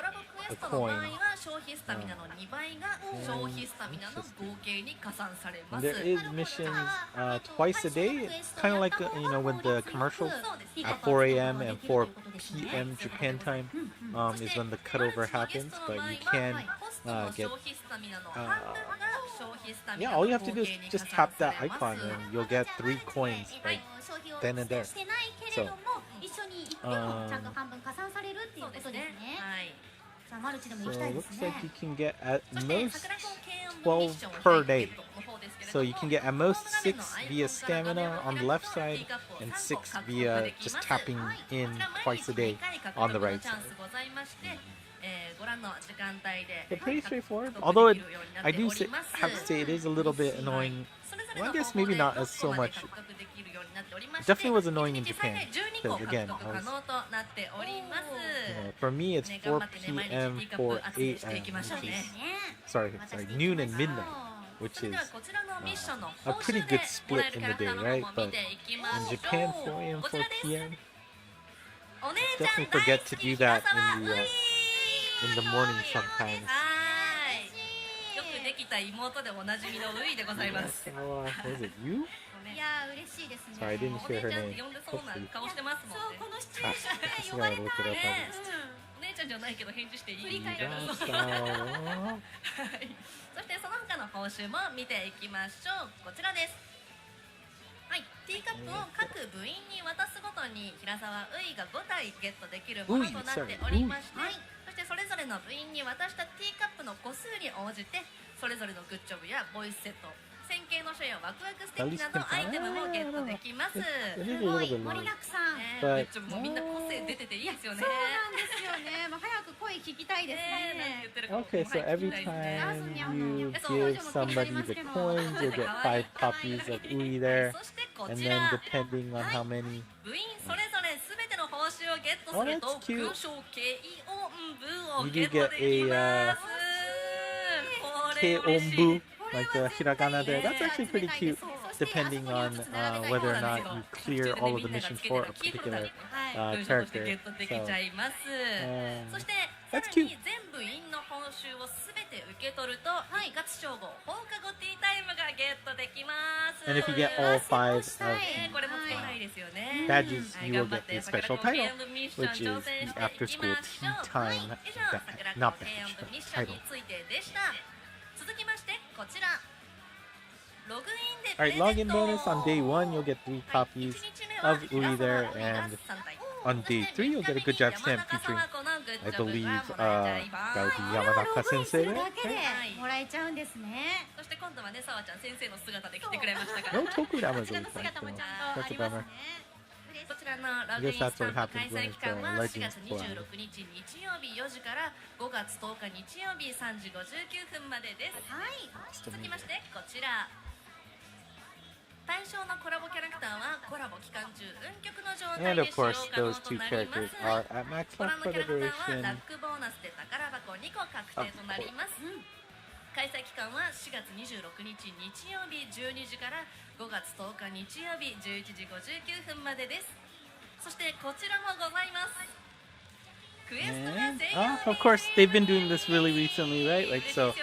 ラボクエストの場合は消費スタミナの2倍が消費スタミナの合計に加算されます。 there is missions twice a day, kind of like you know with the commercials. At 4 a.m. and 4 p.m. Japan time is when the cutover happens, but you can get yeah, all you have to do is just tap that icon and you'll get 3 coins right then and there. してないけれども一緒に行ってもちゃんと半分加算されるっていうことですね。じゃあマルチでも So 行きた it いで looks すね。 like you can get at そして most 桜子軽音部ミッション 12 per day. ゲットの方ですけれ So ども you can get at most 6 via stamina on the left side and 6 via just tapping in twice a day on the right side. ご覧の時間帯で They're pretty straightforward. Although I do have to say it is a little bit annoying. Well, I guess maybe not as so much. Definitely was annoying in Japan. Because again, for me it's 4 p.m. for 8 a.m. Sorry, noon and midnight, which is a pretty good split in the day, right? But in Japan, 4 a.m. 4 p.m. Definitely forget to do that in the morning sometimes. よくできた妹でおなじみのウイでございます。 Was it you? いやー嬉しいですね。 Sorry, I didn't お hear 姉 her ちゃんって呼ん name. でそうな顔してますもんそうね。このシチュエーションで呼ばれたらね、お姉ちゃんじゃないけど返事していいみたいな。そしてその他の報酬も見ていきましょう。こちらです。はい、ティーカップを各部員に渡すごとに平沢ういが5体ゲットできるものとなっておりまして、そしてそれぞれの部員に渡したティーカップの個数に応じてそれぞれのグッジョブやボイスセット、線形の書やワクワクステッキなどアイテムもゲットできます。 It is a すご little い bit 盛り long. だくさん。ね、But- グッジョブもみんな個性出てていいですよね。そうなんですよね。まあ早く声聞きたいですね。 Okay, so every time you give somebody the coins, you'll get 5 copies of Ui there. そしてこ And ち then ら depending on how many 部員それぞれすべての報酬をゲットすると Oh, that's cute. 勲章軽音部を You ゲ do ットできます。これ嬉しい。 Keombu, like the hiragana there. That's actually pretty cute. そし depending on whether or not you clear all of the missions for a particular はい、 character. ゲットできちゃいます。そしてさ That's ら cute. に全部員の報酬をすべて受け取ると、一括称号放課後ティータイムがゲットできます。 And if you get all 5 of これもつけたいですよね。 badges, はい、 you 頑 will 張っ get て a 桜 special 子ケ title, アンドミッション which is 挑戦 the してい after き school ま tea しょう。 time, はい、以上 that, 桜 not 子ケアン badge, ドミッ but ション title. についてでした。続きましてこちら。ログインでプ Alright, レゼン login ト。 bonus on day 1, you'll get 3 copies of Uri there, and on day 3, you'll get a good job stamp featuring, I believe, that would be ロ Yamanaka グインす sensei る there. だけでもらえちゃうんですね。そして今度はね、さわちゃん先生の姿で来てくれましたから。 No Tokudama こちらの姿もちゃんとあ That's り a ます bummer. ね。こちらのログイン I guess that's スタ what ンプ happens 開 when 催期間は it's 4 Legends 月 Collab. 26日日曜日4時から5月10日日曜日3時59分までです。はい。続きましてこちら。対象のコラボキャラクターはコラボ期間中運極の状態 And で of 使用 course, 可能 those と two なりま characters す。 are at max ご覧 level のキャラクターは preparation. ラックボーナスで宝箱2個確定となります。開催期間は4月26日日曜日12時から5月10日日曜日11時59分までです。そしてこちらもございます。クエストが And 専用 of course, they've been doing this really recently, right? Like so,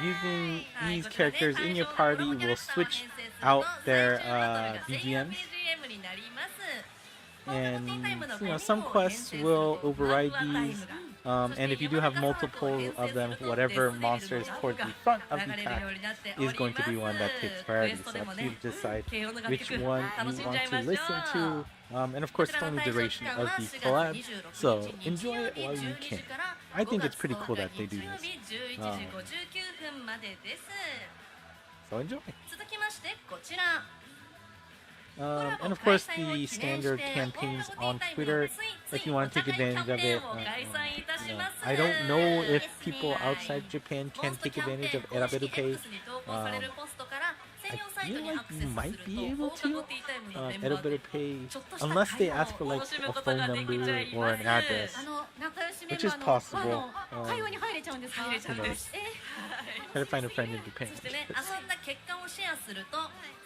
using these characters in your party will switch out their BGMs, and some quests will override these. And if you do have multiple of them, whatever monster is towards the front of the pack is going to be one that takes priority. So up to you to decide which one you want to listen to. And of course, it's only the duration of the collab, so enjoy it while you can. I think it's pretty cool that they do this. So enjoy. 続きましてこちら。 And of course, the standard campaigns on Twitter, if you want to take advantage of it. I don't know if people outside Japan can take advantage of Eraberu Pay. I feel like you might be able to Eraberu Pay, unless they ask for like a phone number or an address. 仲良しメン Which バ is ーの possible. 会話に入れちゃうんですか。入れちゃうんです。 Try to find a friend in Japan. そしてね、遊んだ結果をシェアすると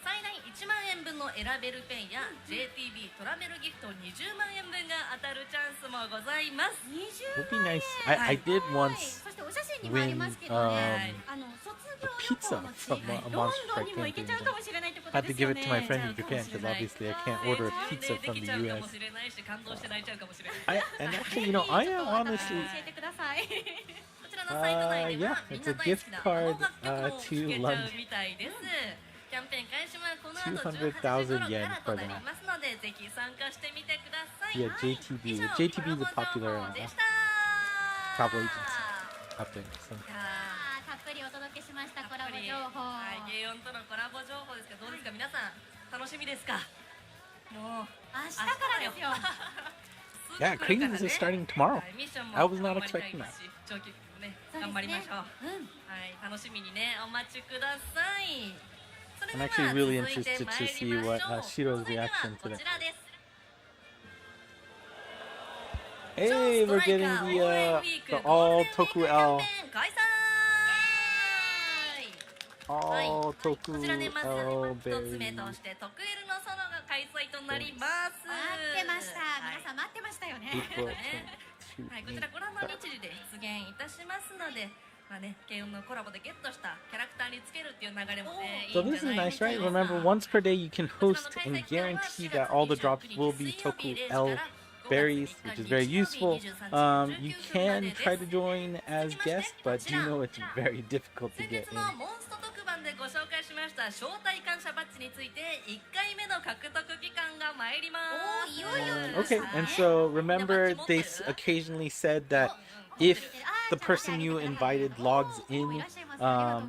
最大1万円分の選べるペイや JTB トラベルギフト20万円分が当たるチャンスもございます。 Would be nice. I did once そしてお写真にもありますけどね。卒業 pizza 旅 from 行 a の Monst 地ロンドンにも行けちゃうかもしれないってこと had で to すよ give ね。 it to my friend in Japan because obviously I can't order a pizza from the か US. もしれないし感動して泣いちゃうかもしれない。 And actually, I am honestly, 教えてください。こちらのサイト内では yeah, みん it's な a 大好 gift きな card 音楽曲も聴 to けちゃ London. うみたいです。キャンペーン開始はこの後200,000 18時頃から yen と for なり that. ますのでぜひ参加してみてください。 Yeah, JTB. 以上 JTB is a コラボ popular 情報でした。 travel agency out there. So. いやたっぷりお届けしましたコラボ情報。はい、ゲイオンとのコラボ情報ですけどどうですか皆さん楽しみですか。もう明日からですよ。 Yeah, Craigslist is starting tomorrow. はい、ミッションも I was not 頑張りたい expecting ですし長期もねそうですね頑張りましょう。うん。はい、楽しみにねお待ちください。それ I'm では actually really 続いて interested to 参り see まし what ょう。 Shiro's 続いては reaction こ to ち that. らです。 Hey, we're getting the all Toku L, 開催。 all こ Toku ちらでまず L 一つ目 berry. として特 L のソロが開催となります。待ってました。はい皆さん待ってましたよね。 April はい、こちらご覧の日時で出現いたしますので、まあね、軽音のコラボでゲットしたキャラクターにつけるっていう流れもね、いい So ん this じゃ is ない nice, でしょ right? うか。 Remember, once per day you can host and guarantee that all the drops will be Toku L berries, which is very useful. You can try to join as guests, but do know it's very difficult to 先 get 日 in. のモンスト特番でご紹介しました招待感謝バッジについて1回目の獲得期間が参ります。おーいよいよ Okay, and so remember, they occasionally said that if the person you invited logs in,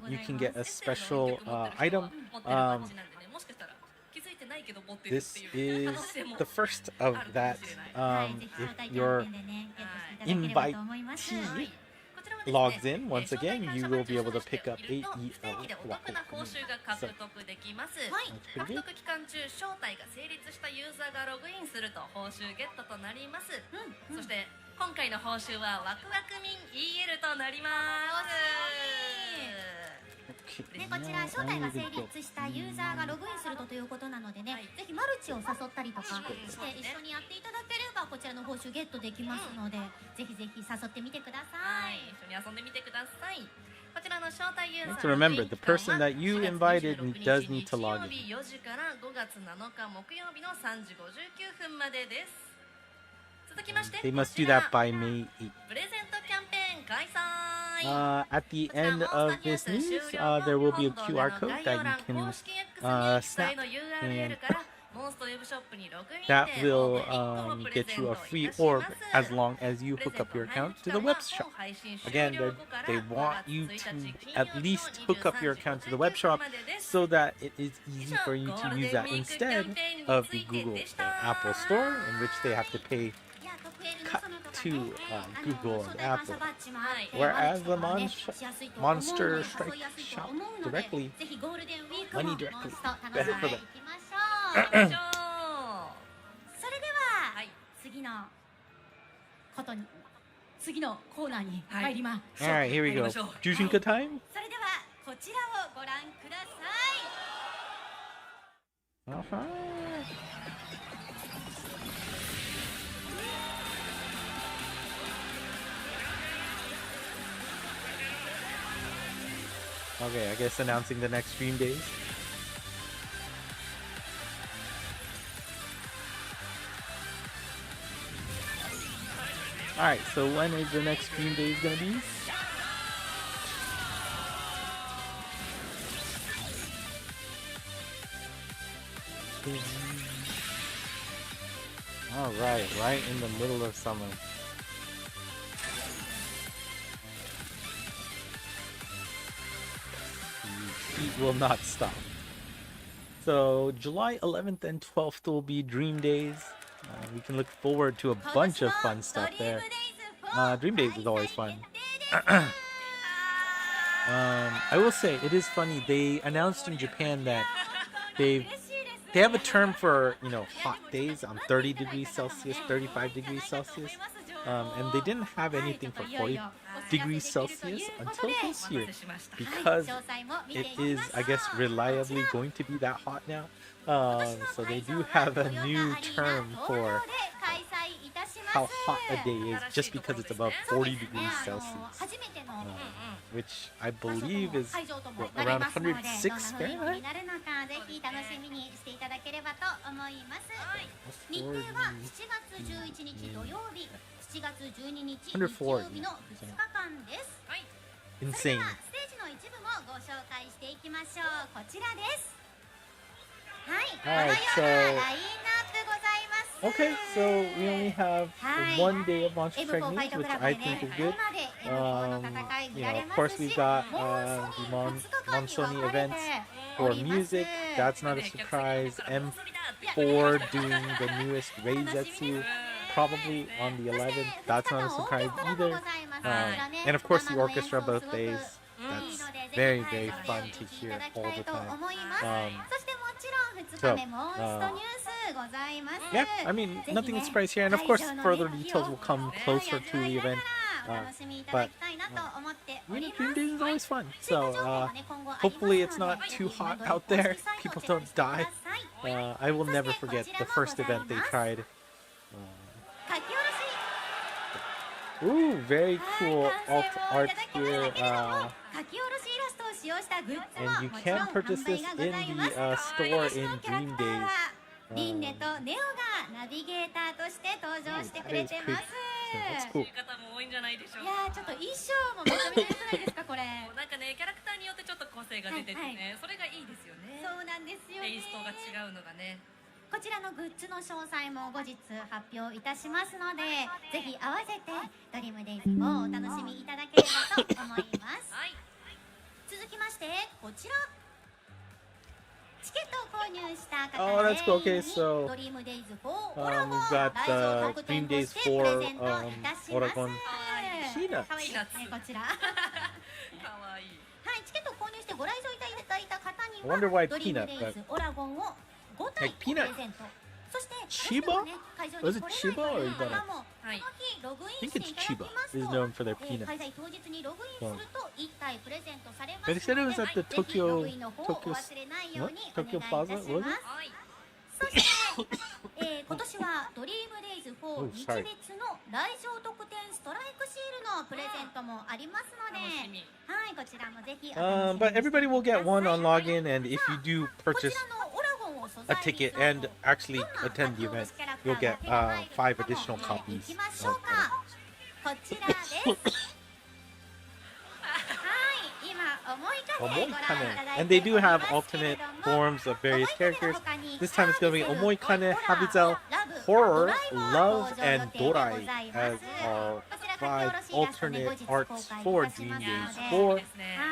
you can get a special item. 持ってるバッジなんでね、もしかしたら気づいてないけど持ってるっ This ていう is 可能性も the first of あるか that. もしれない。 If your ゲットしていただければと思います。 invitee こちらはですね logs in, once again, you will be able to pick up 8 不定期でお得な報酬が獲得できます。はい獲得期間中、招待が成立したユーザーがログインすると報酬ゲットとなります。そして今回の報酬はワクワク民 EL となります。ね、こちら招待が成立したユーザーがログインするということなのでね、はいぜひマルチを誘ったりとかして一緒にやっていただければこちらの報酬ゲットできますので、ぜひぜひ誘ってみてくださはいい、一緒に遊んでみてください。こちらの招待ユーザー So remember, the person that you invited does need to log in. 日曜日4時から5月7日木曜日の3時59分までです。続きまして、 They must do こちら that by May 8th. プレゼントキャンペーン開催。 At the end of this news, there will be a QR code that you can snap, and that will get you a free orb as long as you hook up your account to the web shop. Again, they want you to at least hook up your account to the web shop so that it is easy for you to use that instead of the Google or Apple Store, in which they have to pay cut to Google and Apple. Whereas the Monster Strike shop directly, money directly, better for them. それでは次のコーナーに入りましょう。 Alright, here we go. Jushinka time? それではこちらをご覧ください。 Okay, I guess announcing the next stream days. Alright, so when is the next stream days gonna be? Alright, right in the middle of summer. Heat will not stop. So July 11th and 12th will be Dream Days. We can look forward to a bunch of fun stuff there. Dream Days is always fun. I will say it is funny. They announced in Japan that they have a term for, you know, hot days on 30 degrees Celsius, 35 degrees Celsius. And they didn't have anything for 40 degrees Celsius until this year, because it is, I guess, reliably going to be that hot now. So they do have a new term for how hot a day is just because it's above 40 degrees Celsius, which I believe is around 106 Fahrenheit. 7月12日日曜日の2日間です。 Insane. それではステージの一部もご紹介していきましょう。こちらです。はい、このようなラインナップございます。 Okay, so we only have one day of Monster Strike News, which I think is good. You know, of course we've got the Monsoni events for music. That's not a surprise. M4 doing the newest Reizetsu, probably on the 11th. That's not a surprise either. And of course the orchestra both days. That's very, very fun to hear all the time. Yeah, I mean, nothing is surprise here. And of course further details will come closer to the event. But you know, Dream Days is always fun. So hopefully it's not too hot out there. People don't die. I will never forget the first event they tried. Ooh, very cool alt art here. And you can purchase this in the store in Dream Days. リンネとネオがナビゲーターとして登場してくれてます。 That's cool. 方も多いんじゃないでしょういやー、ちょっと衣装もめちゃめちゃ良くないですかこれ。なんかね、キャラクターによってちょっと個性が出ててね、それがいいですよね。そうなんですよね。テイストが違うのがね。こちらのグッズの詳細も後日発表いたしますので、ぜひ合わせてドリームデイズもお楽しみいただければと思います。はい。続きましてこちら。チケットを購入した方 Oh, that's cool. Okay, に so ドリームデイズ4オラゴン we've got 来場特 Dream 典と Days してプレ for ゼントいたします。 Oregon 可 Peanuts. 愛いですねこちら。かわいい。はい、チケットを購入してご来場いただいた方に I wonder why はドリーム peanut, デイズオラゴンを5体 Like プレ peanut. ゼント。そして千葉どうしてもね会場に Was it 来れないという Chiba or 方もこのはい日ログイ I ン think して it's いただきます Chiba is と known for their 開 peanuts. 催当日にログインすると1体プレゼントされま But す they said の it で was at the ぜひロ Tokyo グインの方をお Tokyo 忘れないようにお Tokyo 願いいた Plaza し was ま it? す。はいそして、今年はドリームデイズ4 Oh, 日 sorry. 別の来場特典ストライクシールのプレゼントもありますので、楽しみはいこちらもぜひお楽しみに But して everybody will くださ get い。 one on login, and if you do こ purchase ちらのオラゴンを素 a 材に ticket する and actually どんな attend the 書き下ろ event, しキャラクタ you'll ー get が手に入る 5 かも additional 見てい copies. きましょうか。こちらです。はい今思いかねご覧いただいて And they do おりま have すけれ alternate ども forms of various 思いかね characters. の他に This time it's going to be サービス Omoikane, ホラー Habizel, ラブ Horror, ドライも Love, 登場予 and 定でご Dorai ざいま as す。 our こちら書き下ろ 5しイラストで後 alternate 日公 arts 開い for たします Dream の Days で、 4. はい、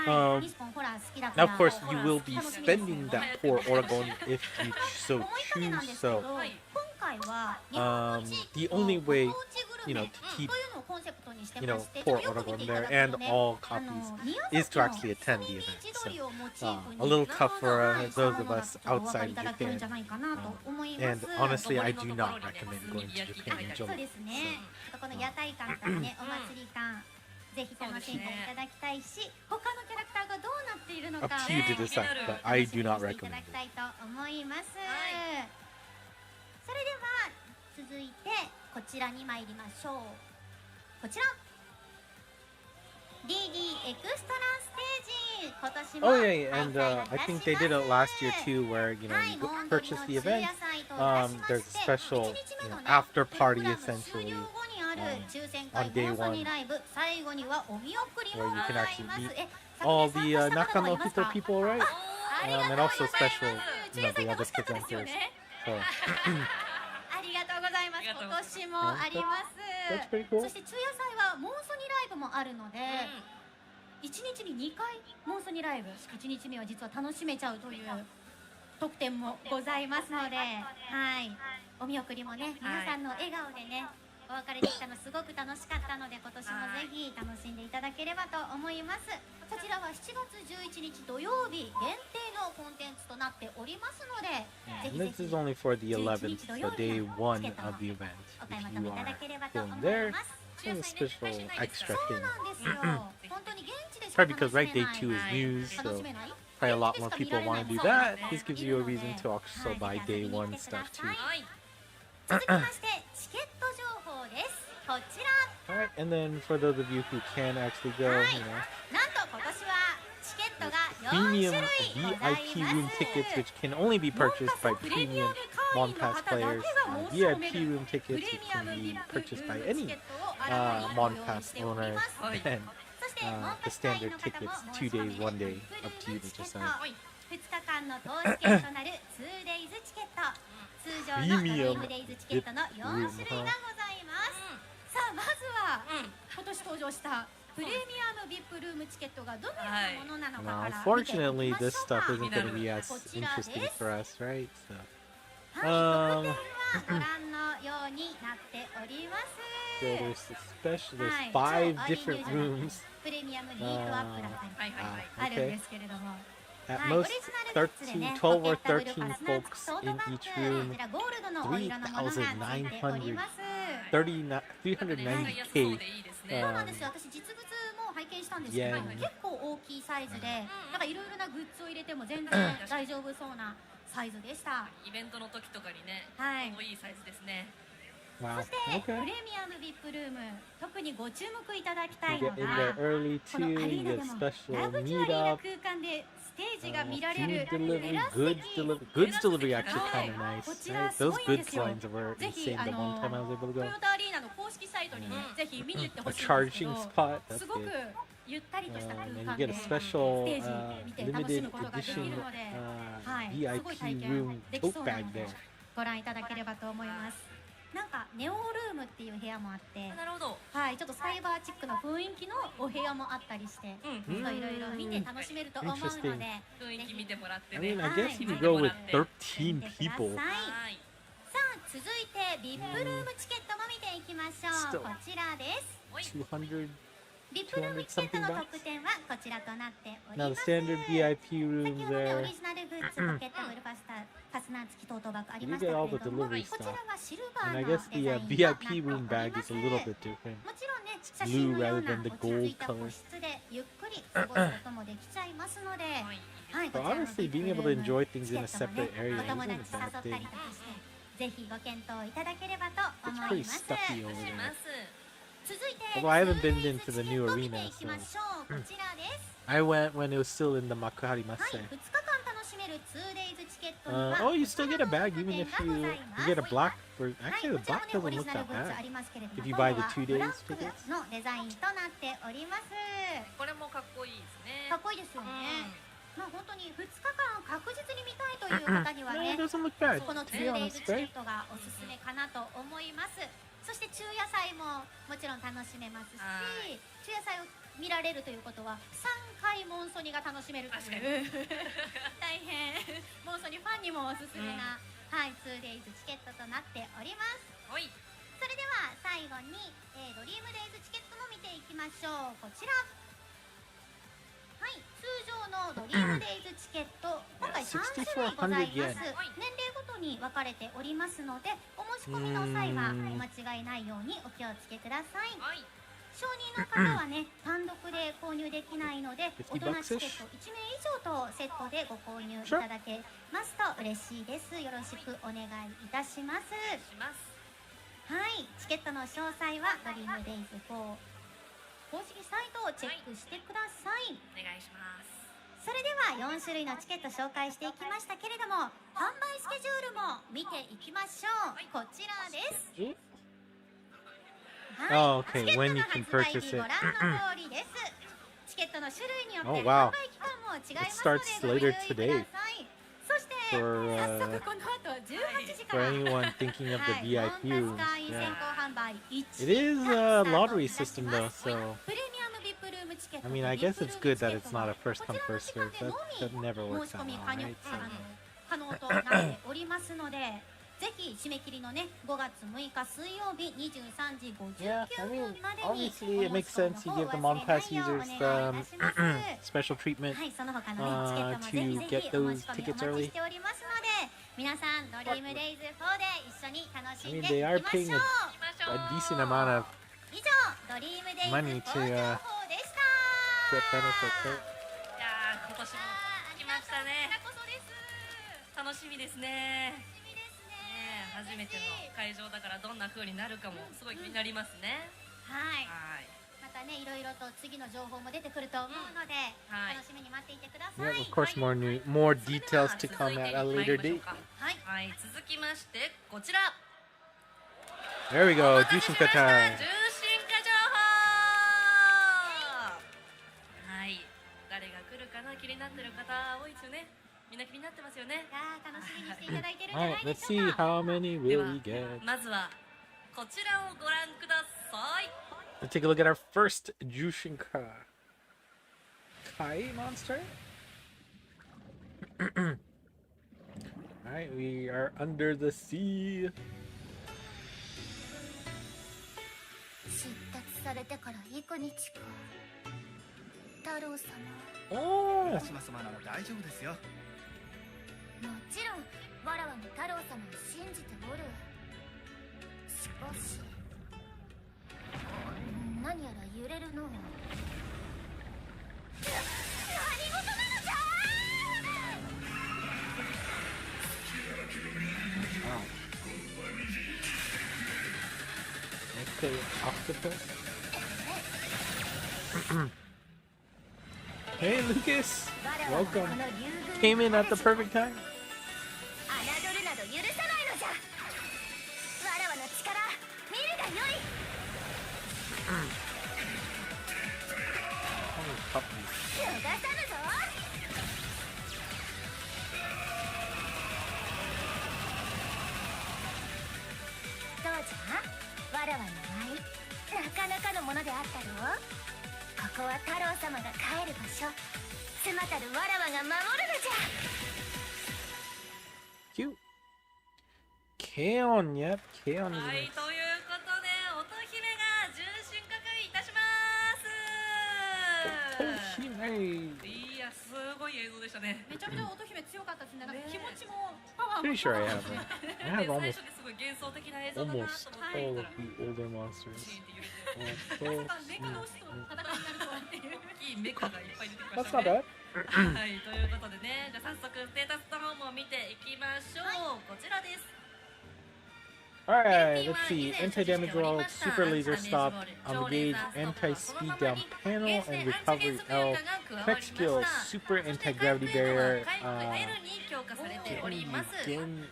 Um, ニスポンホラー好きだか Now, ら of course, you will 楽 be しみですよ spending that poor Oregon if you so 思いかねなん choose. ですけ So, ど、はい今回は日本の地域 the と only ご way, 当地グル you メ know, to と keep いうのをコンセプトにして you ま know して、 poor よく見 Oregon ていただ there く and とね、 all あの copies 宮 is 崎 to の actually attend the 炭 event. 火地 So, 鶏をモチーフ a に little tough for はい those したも of のだ us とお分か outside りいただけるんじゃ Japan. ないかなと思いま And す。 honestly, I 登 do りのとこ not ろにね recommend going to 炭火焼きって書 Japan いてあ in るそう July. ですね。この屋台感とかね、お祭り感、ぜひ楽しんでいただきたいし、他のキャラクターがどうなっているの Up か、 to you to ね decide, but 楽 I しみ do に not していた recommend だ it. きたいと思います。はいそれでは続いてこちらに参りましょう。こちら DD エクストラステージ、今年も Oh 開 yeah, 催 and いた I し think ます。 they did it last year too, where you know はい、 you モ go ンド purchase の the 昼 event. 夜祭といたしま There's a して、 special 1日目 you の know ね after プログ party ラム終 essentially 了後にある um, 抽選 on 会 day モンストに one ライブ、最後にはお見送り where も you ご can ざ actually います。 meet 昨 all 年 the 参加した方はいます Nakano か？ people, right? ありがとう And ご also ざいます special, 昼 you 夜 know, 祭 the 楽 other しかったですよ presenters. ね。 So ありがとうございます。ありがとう今年もあります。 that's pretty cool. そして昼夜祭はモンストにライブもあるので、1日に2回モンストにライブ、1日目は実は楽しめちゃうという特典もございますので、はい、お見送りもね、皆さんの笑顔でね、お別れできたのすごく楽しかったので、今年もぜひ楽しんでいただければと思います。こちらは7月11日土曜日限定のコンテンツとなっておりますので、ぜ And ひ this ぜ is ひ only for the 11 11th, 日土 so 曜日 day の one チケット of も the event. お買い If 求め you いただ are ければと going 思い there, ます。 some special extra そう thing. なんですよ。本当に現地でしか Probably 楽 because しめ right な day い。 2 is news, 楽 so しめない probably a lot more people want to do that. This gives you a いるので reason to also は buy い day ぜひ遊びに one 来てくだ stuff さ too. い。はい続きましてチケット情報です。こちら。 Alright, and then for those of you who can actually go, はい you know, なんと今年はチケットが4 premium 種類ござい VIP ま room す。 tickets, which can only be モン purchased パ by スプレミア premium ム会員の Monpass 方だ players. けが申し VIP 込める room プ tickets, レ which ミアム can ビ be ップル purchased ー by ムチケ any ットを新たにご用意 Monpass しており owner, ます。 はい and そしてモン the パス会員 standard の方 tickets, も 2 days, 申し込める 1 day, ビッ up プ to ル you ーム to チケット、 decide. 2日間の投資券となる 2days チケット、通常のドリームデイズチケットの4種類がございます。さあまずは今年登場したプレミアムビップルームチケットがどのようなものなのか Now, から見ていき unfortunately, ましょ this う stuff か。 isn't going to be as こちらです。 interesting for us, right? So, はい、特典はご覧のようになっております。 so there's a special, は there's い、 5超アリ different ニュージョナル rooms. プレミアムヒートアップだったりはいはいはい Ah, あるんで okay. すけれども、 At はい、オ most リジナルグッズでね、 12 or ポケットブルー 13 パスナック folks トート in バッグ、 each こ room, ちらゴールドのお色のものがついております。 39 安そう 390k. でいいですねそうなんですよ。私実物も拝見したんですけど、 Yeah. 結構大きいサイズで、なんかいろいろなグッズを入れても全然大丈夫そうなサイズでした。イベントの時とかにねはいちょうどいいサイズですね。 Wow. そしてプ Okay. レミアムビップルーム、特にご注目いただきた You いの get in が there early この too. アリ You ーナ get でも special ラグジュアリーな meetup. 空間でステージが Uh, 見られ food るテ delivery, ラス goods 席。 delivery. Goods delivery actuallyはい kind of nice. こちら Right? す Those ごいん goods ですよ。 lines were ぜひ insane the one time I was able to ト go. ヨタアリーナの公式サイトにね、ぜひ見に行ってほ A しいんですけ charging ど、 spot. That's すごく good. ゆったりとした空 And 間 you で get a ス special テージ見て楽し limited むことができる edition ので、はい、すごい VIP 体験 room でき tote そうな bag ので there. ご覧いただければと思います。なんかネオルームっていう部屋もあって、なるほど。はい、ちょっとサイバーチックな雰囲気のお部屋もあったりして、うんいろいろ見て楽しめると思うので、雰囲気見てもらって I ね。 mean, I はい guess you could go with 13見てくださ people. い。はいさあ続いてビップルームチケットも見ていきましょう。 Still こちらです。おい200リップルームチケットの特典はこちらとなっており Now ま the す。 standard VIP 先 rooms ほどね、オ there. リジナルグッズ、ポケットフルファスナー付きトートバッグあり You ました get け all れ the ども、こ delivery ちら stuff. はシルバー And I の guess デ the ザインとなって VIP お room り bag ま is す。 a little bit different. もちろんね、写真の Blue よう rather な than the 落ち着 gold いた個 color. 室でゆっくり過ごすこともできちゃいますので、はい、こ But ちらの honestly, リッ being プ able ル to ーム enjoy things チケ in a ットもね、 separate area お友 isn't 達 a 誘 bad ったり thing. とかして、ぜひご検討いただければと It's 思 pretty います。 stuffy over し there. ます。続いて Although I haven't been 2days into the チケ new ット見 arena, ていきましょう。こちらです。 I went when it was still in the Makuhari はい、 Matsui. 2日間楽しめる 2days チケットには Oh, you still get a bag even if you get a black. For はい、 actually, こ the ちら black もね、オリ doesn't ジ look ナル that グッズあ bad. りますけれども、 If you 今 buy 度 the は 2ブラ days ック tickets. のデザインとなっております。これもかっこいいですね。かっこいいですよね。まあ本当に2日間確実に見たいという方には No, ね it doesn't look bad. この To be 2days honest, チケ right? ットがおすすめかなと思います。そして中野菜ももちろん楽しめますし、はい中野菜を見られるということは3回モンソニが楽しめるという大変モンソニファンにもおすすめな、はい、2days チケットとなっております。はい。それでは最後に、ドリームデイズチケットも見ていきましょう。こちら、はい、通常のドリームデイズチケット今回3種類ございます。 6400年齢ごとに分かれておりますので、お申し込みの際はお間違いないようにお気をつけください。はい。承認の方はね、単独で購入できないので、大人チケット1名以上とセットでご購入いただけますと嬉しいです。よろしくお願いいたします。します。はい、チケットの詳細はドリームデイズ4公式サイトをチェックしてください。お願いします。それでは4種類のチケット紹介していきましたけれども、販売スケジュールも見ていきましょう。こちらです。 Oh, はい、 okay, チケット when の you 発 can 売 purchase 日 it. ご覧の通りです。チケットの種類によって Oh, 販 wow. 売期間も違います It の starts でご留意 later くだ today. さい。そして For, 早速この後18時か For ら anyone thinking of the はい、 VIP モ rooms, ンタス会員先 yeah. 行販売 It is a lottery system プ though, レ so ミアムビップルームチケット I mean, I guess it's good that it's not a first come first serve. That never 申 works し込 out み well, 可能 right? So, 可能となっておりますので、ぜひ締め切りのね5月6日水曜日23時 yeah, I 59 mean, 分までに obviously it makes sense. You give the Monpass users special treatment はい、その他のねチケットもぜひぜ to ひ get お those 申し込みお tickets 待ち early. しておりますので、皆さんドリームデイズ4で一緒に楽し I ん mean, で they い are きまし paying ょう。 a decent amount of 以上ドリームデイズ money 4 to 情報でした。 get benefits, right? いやー、今年も来ましたね。こそです。楽しみですね。楽しみですね。ねえ、初めての会場だからどんな風になるかもすごい気になりますね。はい。はい。またね、いろいろと次の情報も出てくると思うので、はい楽しみに待っていてくださ Yeah, い。 of course, more details to come at a later date. はい。はい、続きましてこちら。 There we go, お待たせしました Jushinka time. 重心化情報。はい、誰が来るかな気になってる方多いですよね。みんな気になってますよね。いやー、楽しみにしていただいてるんじゃな Alright, いで let's しょ see うか。 how many で will は we get. まずはこちらをご覧ください。 Let's take a look at our first Jushinka Kai monster. Alright, we are under the sea. 出立されてから幾日か。太郎様。 Oh, 浦島様なら大丈夫ですよ。もちろんわらわも太郎様を信じておる。しかし何やら揺れるの。何事なのじゃ。 okay, octopus. Hey, Lucas. Welcome. Came in at the perfect time. 侮るなど許さないのじゃ。わらわの力見るがよい。 Oh, puppies. 逃さぬぞ。どうじゃ、わらわの舞なかなかのものであったろう。ここは太郎様が帰る場所。妻たるわらわが守るのじゃ。 Cute. Keon, yep. Keon is はい、 next. ということで乙姫が重心化会いたします。Hey. いやすごい映像でしたね。めちゃめちゃ乙姫強かったですね。なんかね気持ちもパワーも Pretty sure I have そう it. ですね I have 最 almost 初ですごい幻想的な映像だなと思って almost 見 all た of ら the older monsters. チーンって揺れてまさかメカ同士と戦いになるとはっていう。大きいメカがいっぱい出てきま That's した not ね。 bad. はいということでね、じゃあ早速ステータスの方も見ていきましょう。こちらです。 Alright, let's see. Anti-damage roll, super laser stop on the gauge, anti-speed down panel, and recovery L. Tech skill, super anti-gravity barrier. Again,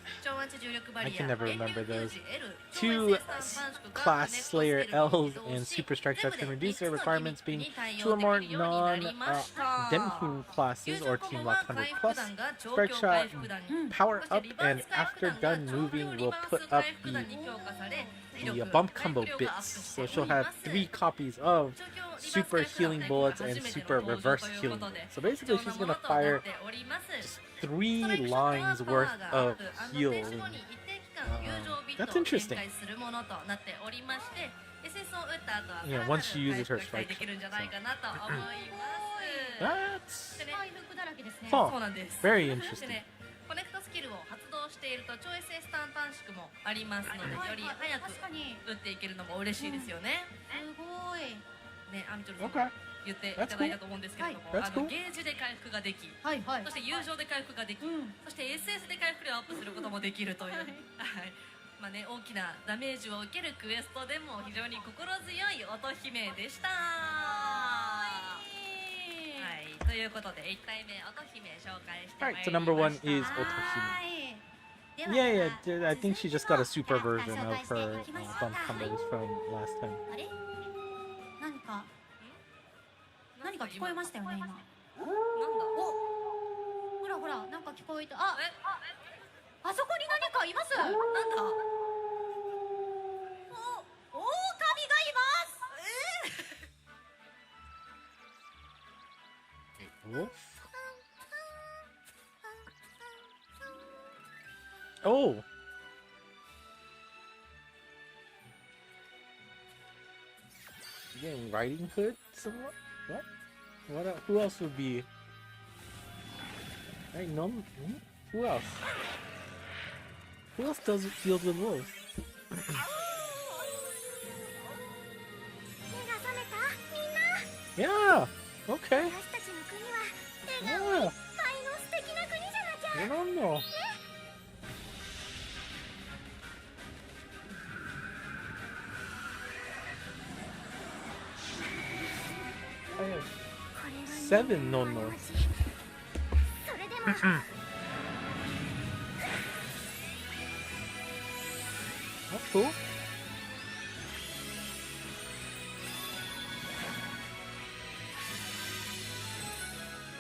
I can never remember those. Two class slayer L's and super strike shots can reduce their requirements, being two or more non-Denhun classes or team lock 100 plus. Strike shot, power up, and after done moving, will put up the bump combo bits. So she'll have 3 copies of super healing bullets and super reverse healing bullets. So basically she's gonna fire just 3 lines worth of healing. That's interesting. Yeah, once she uses her strike shot. That's 回復だらけですね。 Huh. そうなんです。 very そして interesting. ね、コネクトスキルを発動していると超 SS ターン短縮もありますので、より早く確かに打っていけるのも嬉しいですよね。すごい。ね、アミチョルさん Okay. 言っていただいたと思うんですけれども、 That's cool. ゲージで回復ができ、はいはいそして友情で回復ができ、うんそして SS で回復量をアップすることもできるという、はいはいまあね、大きなダメージを受けるクエストでも非常に心強い乙姫でした。はい、ということで1体目乙姫紹介してまい Alright, り so ました。 number 1 is は Otohime. い。では Yeah, で yeah, は I think she just got a super 続いて version 紹 of 介して her いきましょう bump か。 combos from last time. あれ何か何か聞こえましたよね今。なんだ。おほらほらなんか聞こえた。ああそこに何かいます。なんだ。お狼がいます。Wolf? Oh! You getting Riding Hood somewhat? What? Who else would be? Right, no. Who else? Who else deals with wolves? 目が覚めたみんな Yeah. Okay. 私たちの国は笑顔いっ Yeah. ぱいの素敵な国じゃなきゃ I don't know. I have これが seven no-nos. それでも That's cool.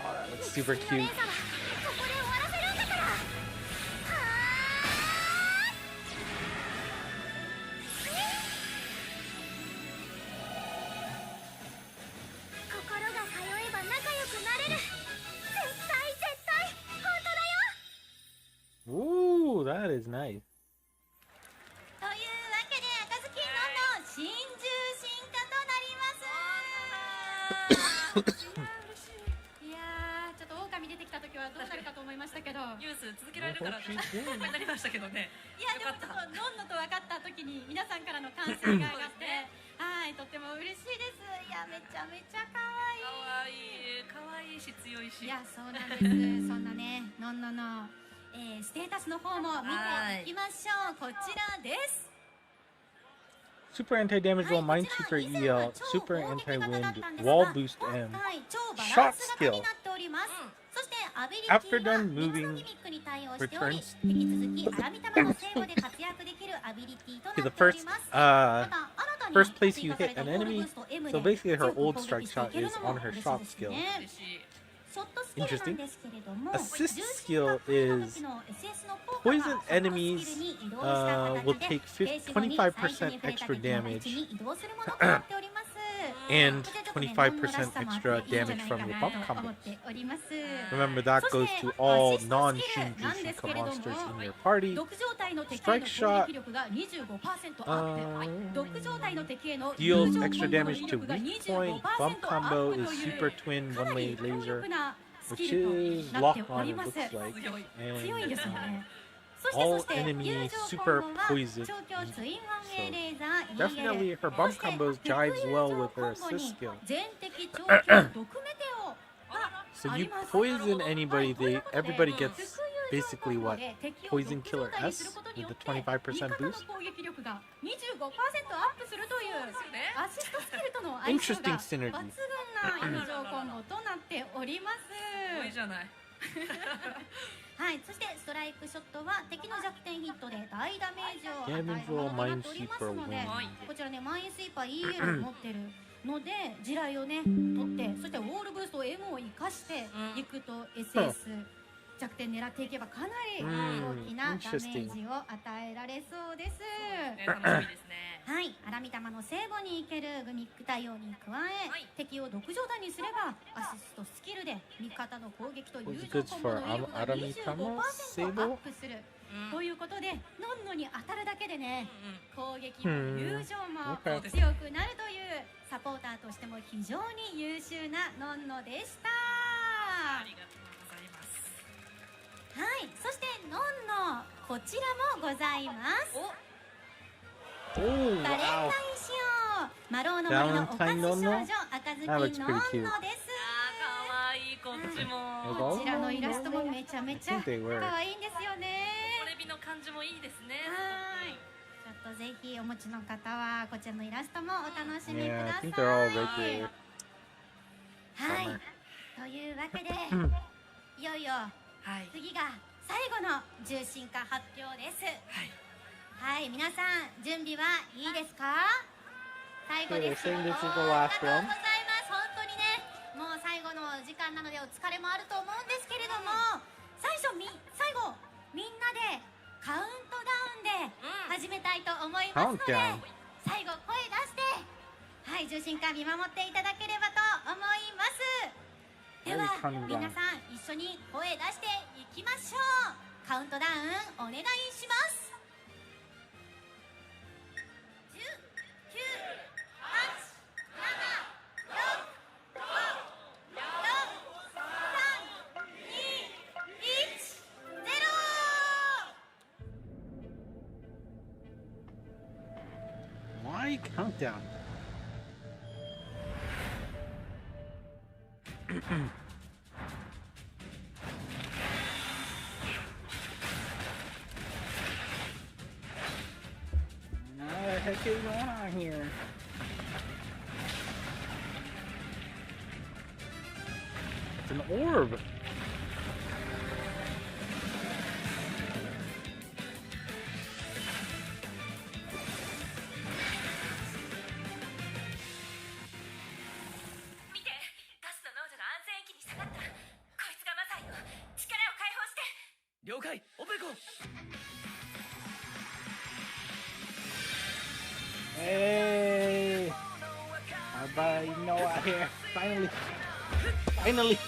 Oh, that looks super の cute. 連鎖はここで終わらせるんだからはー心が通えば仲良くなれる絶対本当だよ Ooh, that is nice. というわけで赤ずきんのんの真珠進化となります。いやーちょっと狼出てきた時はどうなるかと思いましたけど。ニュース続けられるから I hope she's 心配になりましたけどね。いやでもちょっとのんのと分かった時に皆さんからの歓声が上がってはいとっても嬉しいです。いやめちゃめちゃ可愛い。可愛いし強いし。いやそうなんです。そんなねのんのの、ステータスの方も見ていきましょう。こちらです。 Super anti-damage roll, mind super EL, super anti-wind, wall boost M. Shot skill. After done moving, returns to the first place you hit an enemy. So basically her old strike shot is on her shot skill. 嬉しい。 Interesting. Assist skill is poison enemies will take 25% extra damage And こちらちょっとね 25% ノンノらしさもあって extra いいんじゃない damage か from your な bump と combo. 思っております。 Remember, that そ goes して to ア all シストスキルなんで non-Shin すけれども Jushin monsters in your party. 毒状態の敵への Strike 攻 shot 撃力が 25% アップ、毒状態の敵への deals 友情 extra コンボの damage 威 to 力が weak 25% point. ア Bump ッ combo プと is いう super twin かな one り way 強 laser, 力なスキ which ル is となって lock お on, り it ます。 looks like. 強いん And ですよね。そして all そして友 enemy 情コ super ンボは poison. 超強ツインワン A レーザー Definitely her そ bump して combos 副 jives 友 well 情 with コ her ンボに assist skill. 全敵超強毒メテオが So あ you ります。 poison anybody, という they ことで everybody 副 gets 友情コ basically ンボ what? で敵を Poison 毒状 Killer 態にする S ことによ with っ the て味 25% 方の boost? 攻撃力が 25% アップするというアシストスキルとの相性 Interesting が synergy. 抜群な友情コンボとなっております。すごいじゃない。はい、そしてストライクショットは敵の弱点ヒットで大ダメージを与える Damage も roll のとなっておりますので、 Minesweeper こちらねマインスイーパー EL を持ってるので地雷をね取って、そしてウォールブースト M を生かしていくと SS 弱点狙っていけばかなり大きなダメージを与えられそうです。楽しみですね。はい、アラミ玉の聖母に生けるグミック対応に加え、はい敵を毒状態にすればアシストスキルで味方の攻撃と友 What's 情 good コンボ for の威力が Aramitama? 25% アッ Sable? プするうんということで、ノンノに当たるだけでね攻撃もうん友情も Okay. 強くなるというサポーターとしても非常に優秀なノンノでした。ありがとうございます。はい、そしてノンノこちらもございます。 Oh バレンタイン wow! 仕様マローの森のお菓子少女赤ずきノンノです That looks pretty cute. かわいいこっちも。こちらのイラストもめちゃめちゃ I think they were. 可愛いんですよね。これびの感じもいいですね。はい、ちょっとぜひお持ちの方はこちらのイラストもお楽しみく Yeah, だ I さい。 think they're all regular. はい、というわけでいよいよはい次が最後の重心化発表です。はい。はい、皆さん準備はいいですか？最後です。 Okay, I think this is the おー last ありがとう one. ございます。本当にね、もう最後の時間なのでお疲れもあると思うんですけれども、最後みんなでカウントダウンで始めたいと思いますので、 Countdown. 最後声出してはい重心化見守っていただければと思います。では Countdown. 皆さん一緒に声出していきましょう。カウントダウンお願いします。10、9、8、7、6、5、4、3、2、1、0。 Why countdown? What the heck is going on here? It's an orb. Hey! Everybody know out here. Finally. Finally.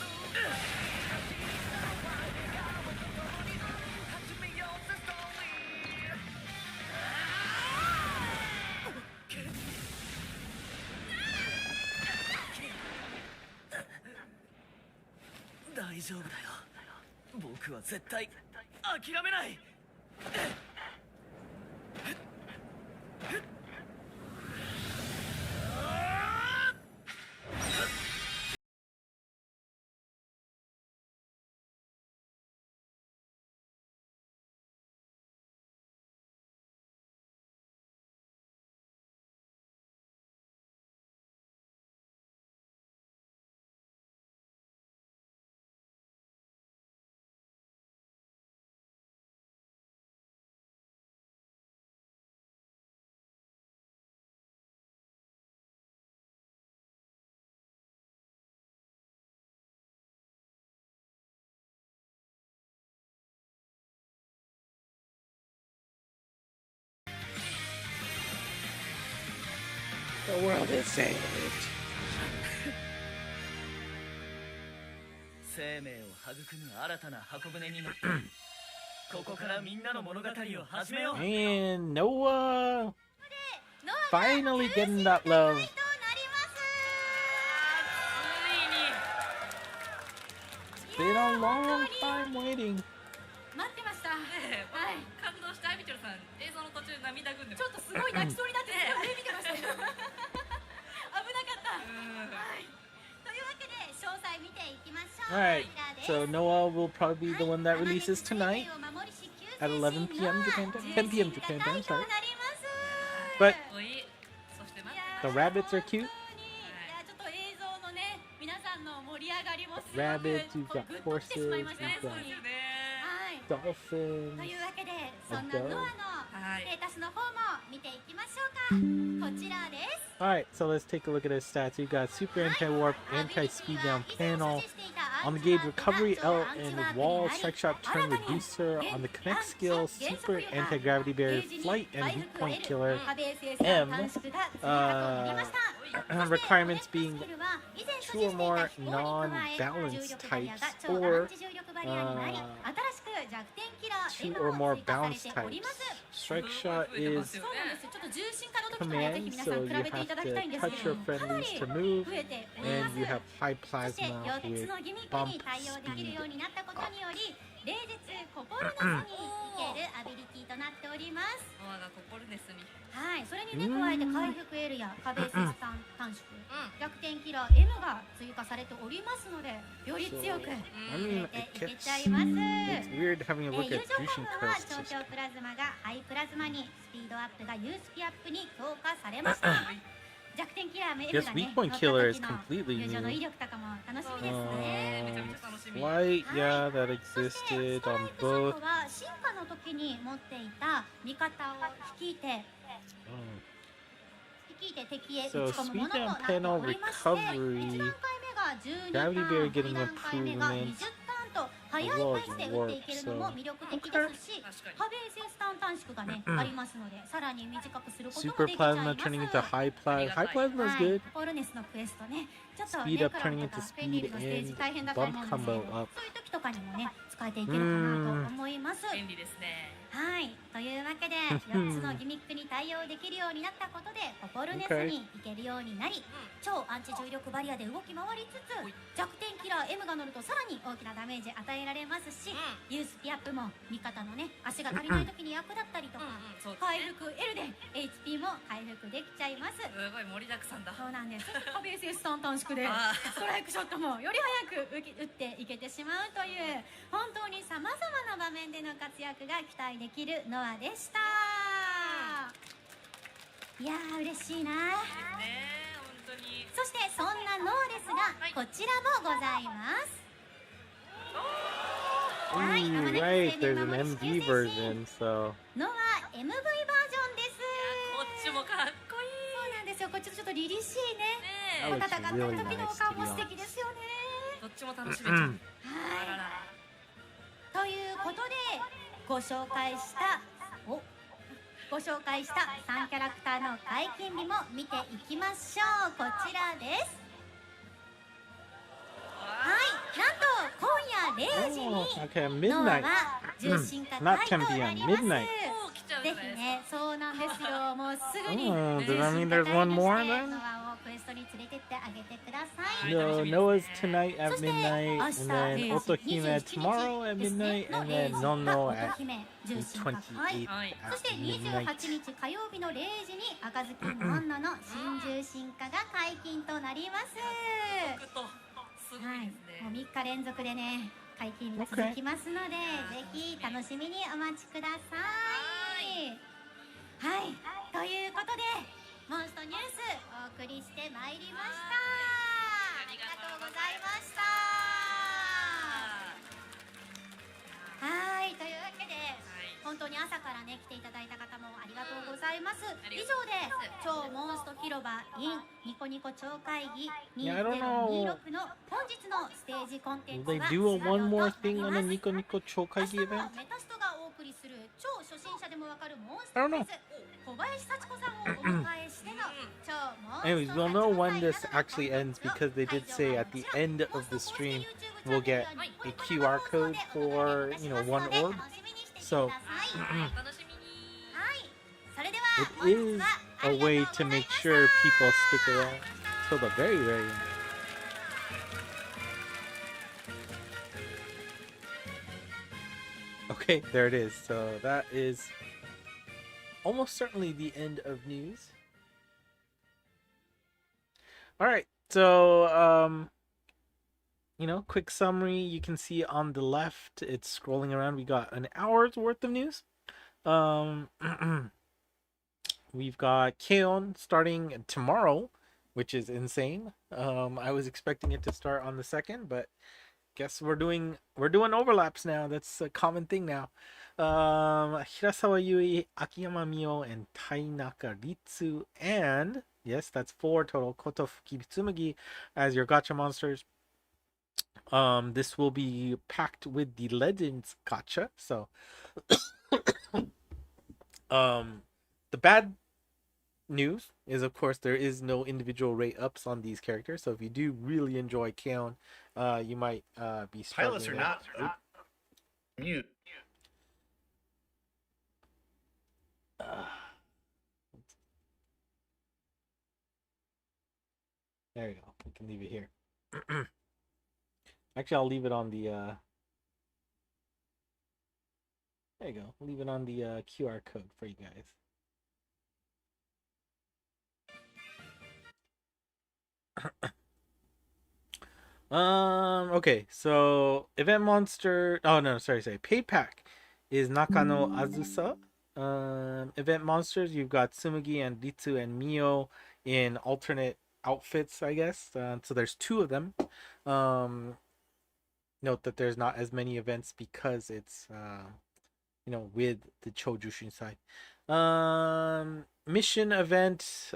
The world is saved. 生命を育む新たな箱舟に乗ってここからみんなの物語を始めよう。 And Noah ノアが finally 重 getting 心 that 不 love. 可解となります。 ついに Been a long time waiting. 待ってました。ねはい。感動してアイビチョルさん映像の途中涙ぐんでちょっとすごい泣きそうになって見てましたよ。危なかった。うんはい。というわけで詳細見ていきましょう。 Alright, こちらです so Noah will probably be the one that releases tonight at 11 p.m. Japan time, 10 p.m. Japan time, sorry. But おいそして待って the rabbits are cute. いやちょっと映像のね皆さんの盛り上がりもすごく Rabbits, you've こ got うグッと来てしまいました horses, ね you've 本当に。 ねはい。 Dolphins. というわけでそんな A dog. ノアのはいステータスの方も見ていきましょうか。こちらです。 Alright, so let's take a look at his stats. We've got super anti-warp, anti-speed down panel. On the gauge, recovery, L and wall, strike shot, turn reducer. On the connect skill, super anti-gravity barrier, flight, and weak point killer. M, requirements being 2 or more non-balanced types, or 2 or more balanced types. Strike shot is そうなんですよ。ちょっと重心化の時とね、ぜひ command, 皆さ so ん比 you べてい have ただきたいん to ですけ touch ど your も、かな friendlies り to move, 増えておりま and す。 you have high そして plasma 4つ with のギミック bump に対応できるよう speed. になったことにより、冷絶コポルネスにいけるアビリティとなっております。ノアがコポルネスにはい、それにね加えて回復 L や壁接短短縮、う逆転キラー M が追加されておりますので、より強く I 入 mean, れ it ていけ gets ちゃいます。 it's weird having a 友 look 情 at コン Jushin ボは Coast. 超強プラズマがハイプラズマに、スピードアップがユースピアップに強化されました。弱点キラーの M が Yes, ね weak point killer is 乗った completely 時の友情の new. 威力とかも楽しみですね。めちゃめちゃ楽しみ Flight, yeah, that そして existed ストラ on イクショッ both. トは進化の時に持っていた味方を率いて敵へ打ち So 込むも speed の down となって panel おりまして、1 recovery. 段階目が12 Gravity タ barrier ーン、 getting 2段階目が20 improvement. ターンと速いペースで打っていけるのも魅力的ですし、確かに波ベーセスタン短縮がねありますので、さらに短くすることも Super できちゃい plasma ます。 turning into high plasma. High plasma is はい、 good. ポールネスのクエストね、ちょっとね Speed up クラブ turning と into かペンリル speed のステージ and 大変だと思うん bump ですけど、 combo up. そういう時とかにもね使えていけるかなと思います。便利ですねはい、というわけで4つのギミックに対応できるようになったことでコポルネスに行けるようになり、超アンチ重力バリアで動き回りつつ、弱点キラー M が乗るとさらに大きなダメージ与えられますし、ユースピアップも味方のね足が足りない時に役立ったりとか、そうですね回復 L で HP も回復できちゃいます。すごい盛りだくさんだそうなんです。壁ベースタン短縮であストライクショットもより早く打っていけてしまうという、本当にさまざまな場面での活躍が期待できるノアでした。いやー嬉しいな。ね本当にそしてそんなノアですが、はいこちらもございます。 Ooh, right, there's an MV version, so ノア MV バージョンです。こっちもかっこいいそうなんですよ。こっちちょっと凛々しいね。ねうん戦ってる時のお顔も素敵ですよね。どっちも楽しめちゃうあらはらい。ということでご紹介した3キャラクターの解禁日も見ていきましょう。こちらです。はい、なんと今夜0時 oh, に okay, ノア midnight. は重心化 Not タイと 10 な p.m. ります。 midnight. もう来ちゃうじぜゃないですかひね、そうなんですよ。もうすぐに Oh, 重 does that 心 mean 化 there's タイ one に more して then? ノアをクエストに連れてってあげてください。 No, Noah's tonight at そして midnight, 明 and 日 then 0時 Otohime 27 tomorrow at ですね midnight, の and 0 then 時が Nono 乙 at 姫重心化はい28そして at midnight. 28日火曜日の0時に赤ずきんの女の新重心化が解禁となります。続くとすごはいい、ですもうね3日連続でね解禁が続きますので、ぜひ楽しみにお待ちください。はい、ということでモンストニュースお送りしてまいりました。ありがとうございました。はい、というわけで本当に朝からね来ていただいた方もありがとうございます。以上で超モンスト広場 in ニコニコ超会議 Yeah, I don't know. 2026の本日のステージコンテン Will ツ they は do 終了 one more となり thing ま on す。 the Nico Nico 明 Choukaigi 日も event? メタストがお送りする超初心者でもわかるモンス I ト don't クイ know. ズ Anyways, we'll know when this actually ends because they did say at the end of the stream we'll get a QR code for, you know, one orb. So it is a way to make sure people stick around till the very, very end. Okay, there it is. So that is almost certainly the end of news. All right, so you know, quick summary. You can see on the left, it's scrolling around. We got an hour's worth of news. We've got Keon starting tomorrow, which is insane. I was expecting it to start on the 2nd, but guess we're doing overlaps now. That's a common thing now. Hirasawa Yui, Akiyama Mio, and Tainaka Ritsu, and yes, that's 4 total. Kotofuki Tsumugi as your gacha monsters. This will be packed with the Legends gacha. So, the bad news is, of course, there is no individual rate ups on these characters. So if you do really enjoy Kaon, you might be struggling. Pilots are not mute. There you go. We can leave it here. Actually, I'll leave it on the. There you go. Leave it on the QR code for you guys. Okay, so event monster. Oh no, sorry. Paid pack is Nakano Azusa. Event monsters, you've got Tsumugi and Ritsu and Mio in alternate outfits, I guess. So there's 2 of them. Note that there's not as many events because it's you know, with the Chojushin side. Mission event,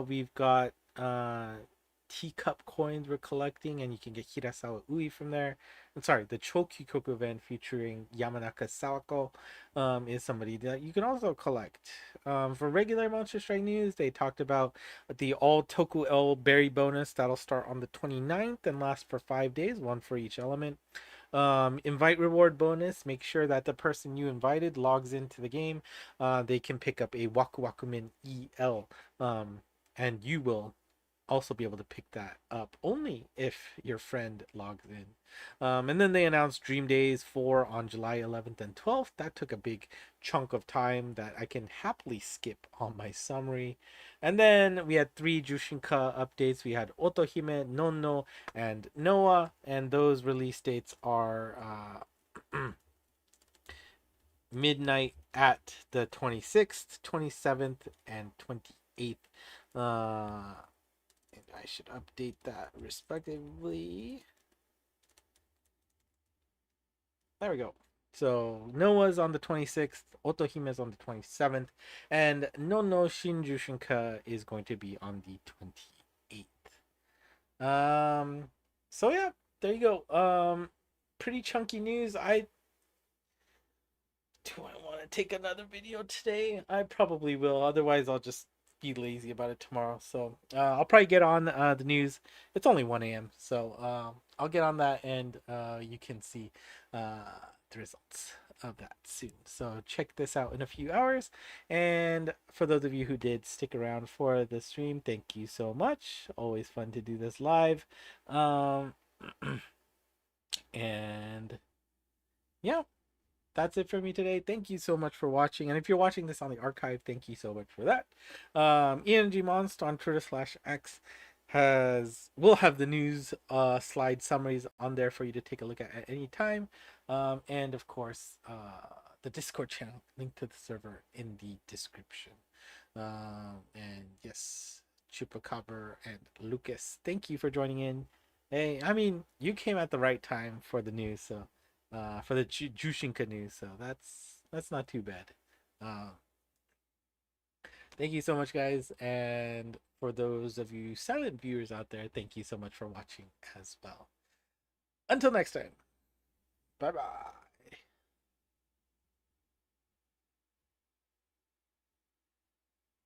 we've got teacup coins we're collecting, and you can get Hirasawa Ui from there. I'm sorry, the Chokikoku event featuring Yamanaka Sawako is somebody that you can also collect. For regular Monster Strike news, they talked about the all Toku L berry bonus that'll start on the 29th and last for 5 days, 1 for each element. Invite reward bonus, make sure that the person you invited logs into the game. They can pick up a Waku Wakumin EL, and you will also be able to pick that up only if your friend logs in. And then they announced Dream Days 4 on July 11th and 12th. That took a big chunk of time that I can happily skip on my summary. And then we had 3 Jushinka updates. We had Otohime, Nonno, and Noah, and those release dates are midnight at the 26th, 27th, and 28th. And I should update that respectively. There we go. So Noah's on the 26th, Otohime's on the 27th, and Nono Shinjushinka is going to be on the 28th. So yeah, there you go. Pretty chunky news. Do I want to take another video today? I probably will. Otherwise, I'll just be lazy about it tomorrow. So I'll probably get on the news. It's only 1 a.m. So I'll get on that, and you can see the results of that soon. So check this out in a few hours. And for those of you who did stick around for the stream, thank you so much. Always fun to do this live. And yeah, that's it for me today. Thank you so much for watching. And if you're watching this on the archive, thank you so much for that. ENG Monst on Twitter/X will have the news slide summaries on there for you to take a look at any time. And of course, the Discord channel, link to the server in the description. And yes, Chupacabra and Lucas, thank you for joining in. Hey, I mean, you came at the right time for the news, so for the Jushinka news, so that's not too bad. Thank you so much, guys, and for those of you silent viewers out there, thank you so much for watching as well. Until next time, bye bye.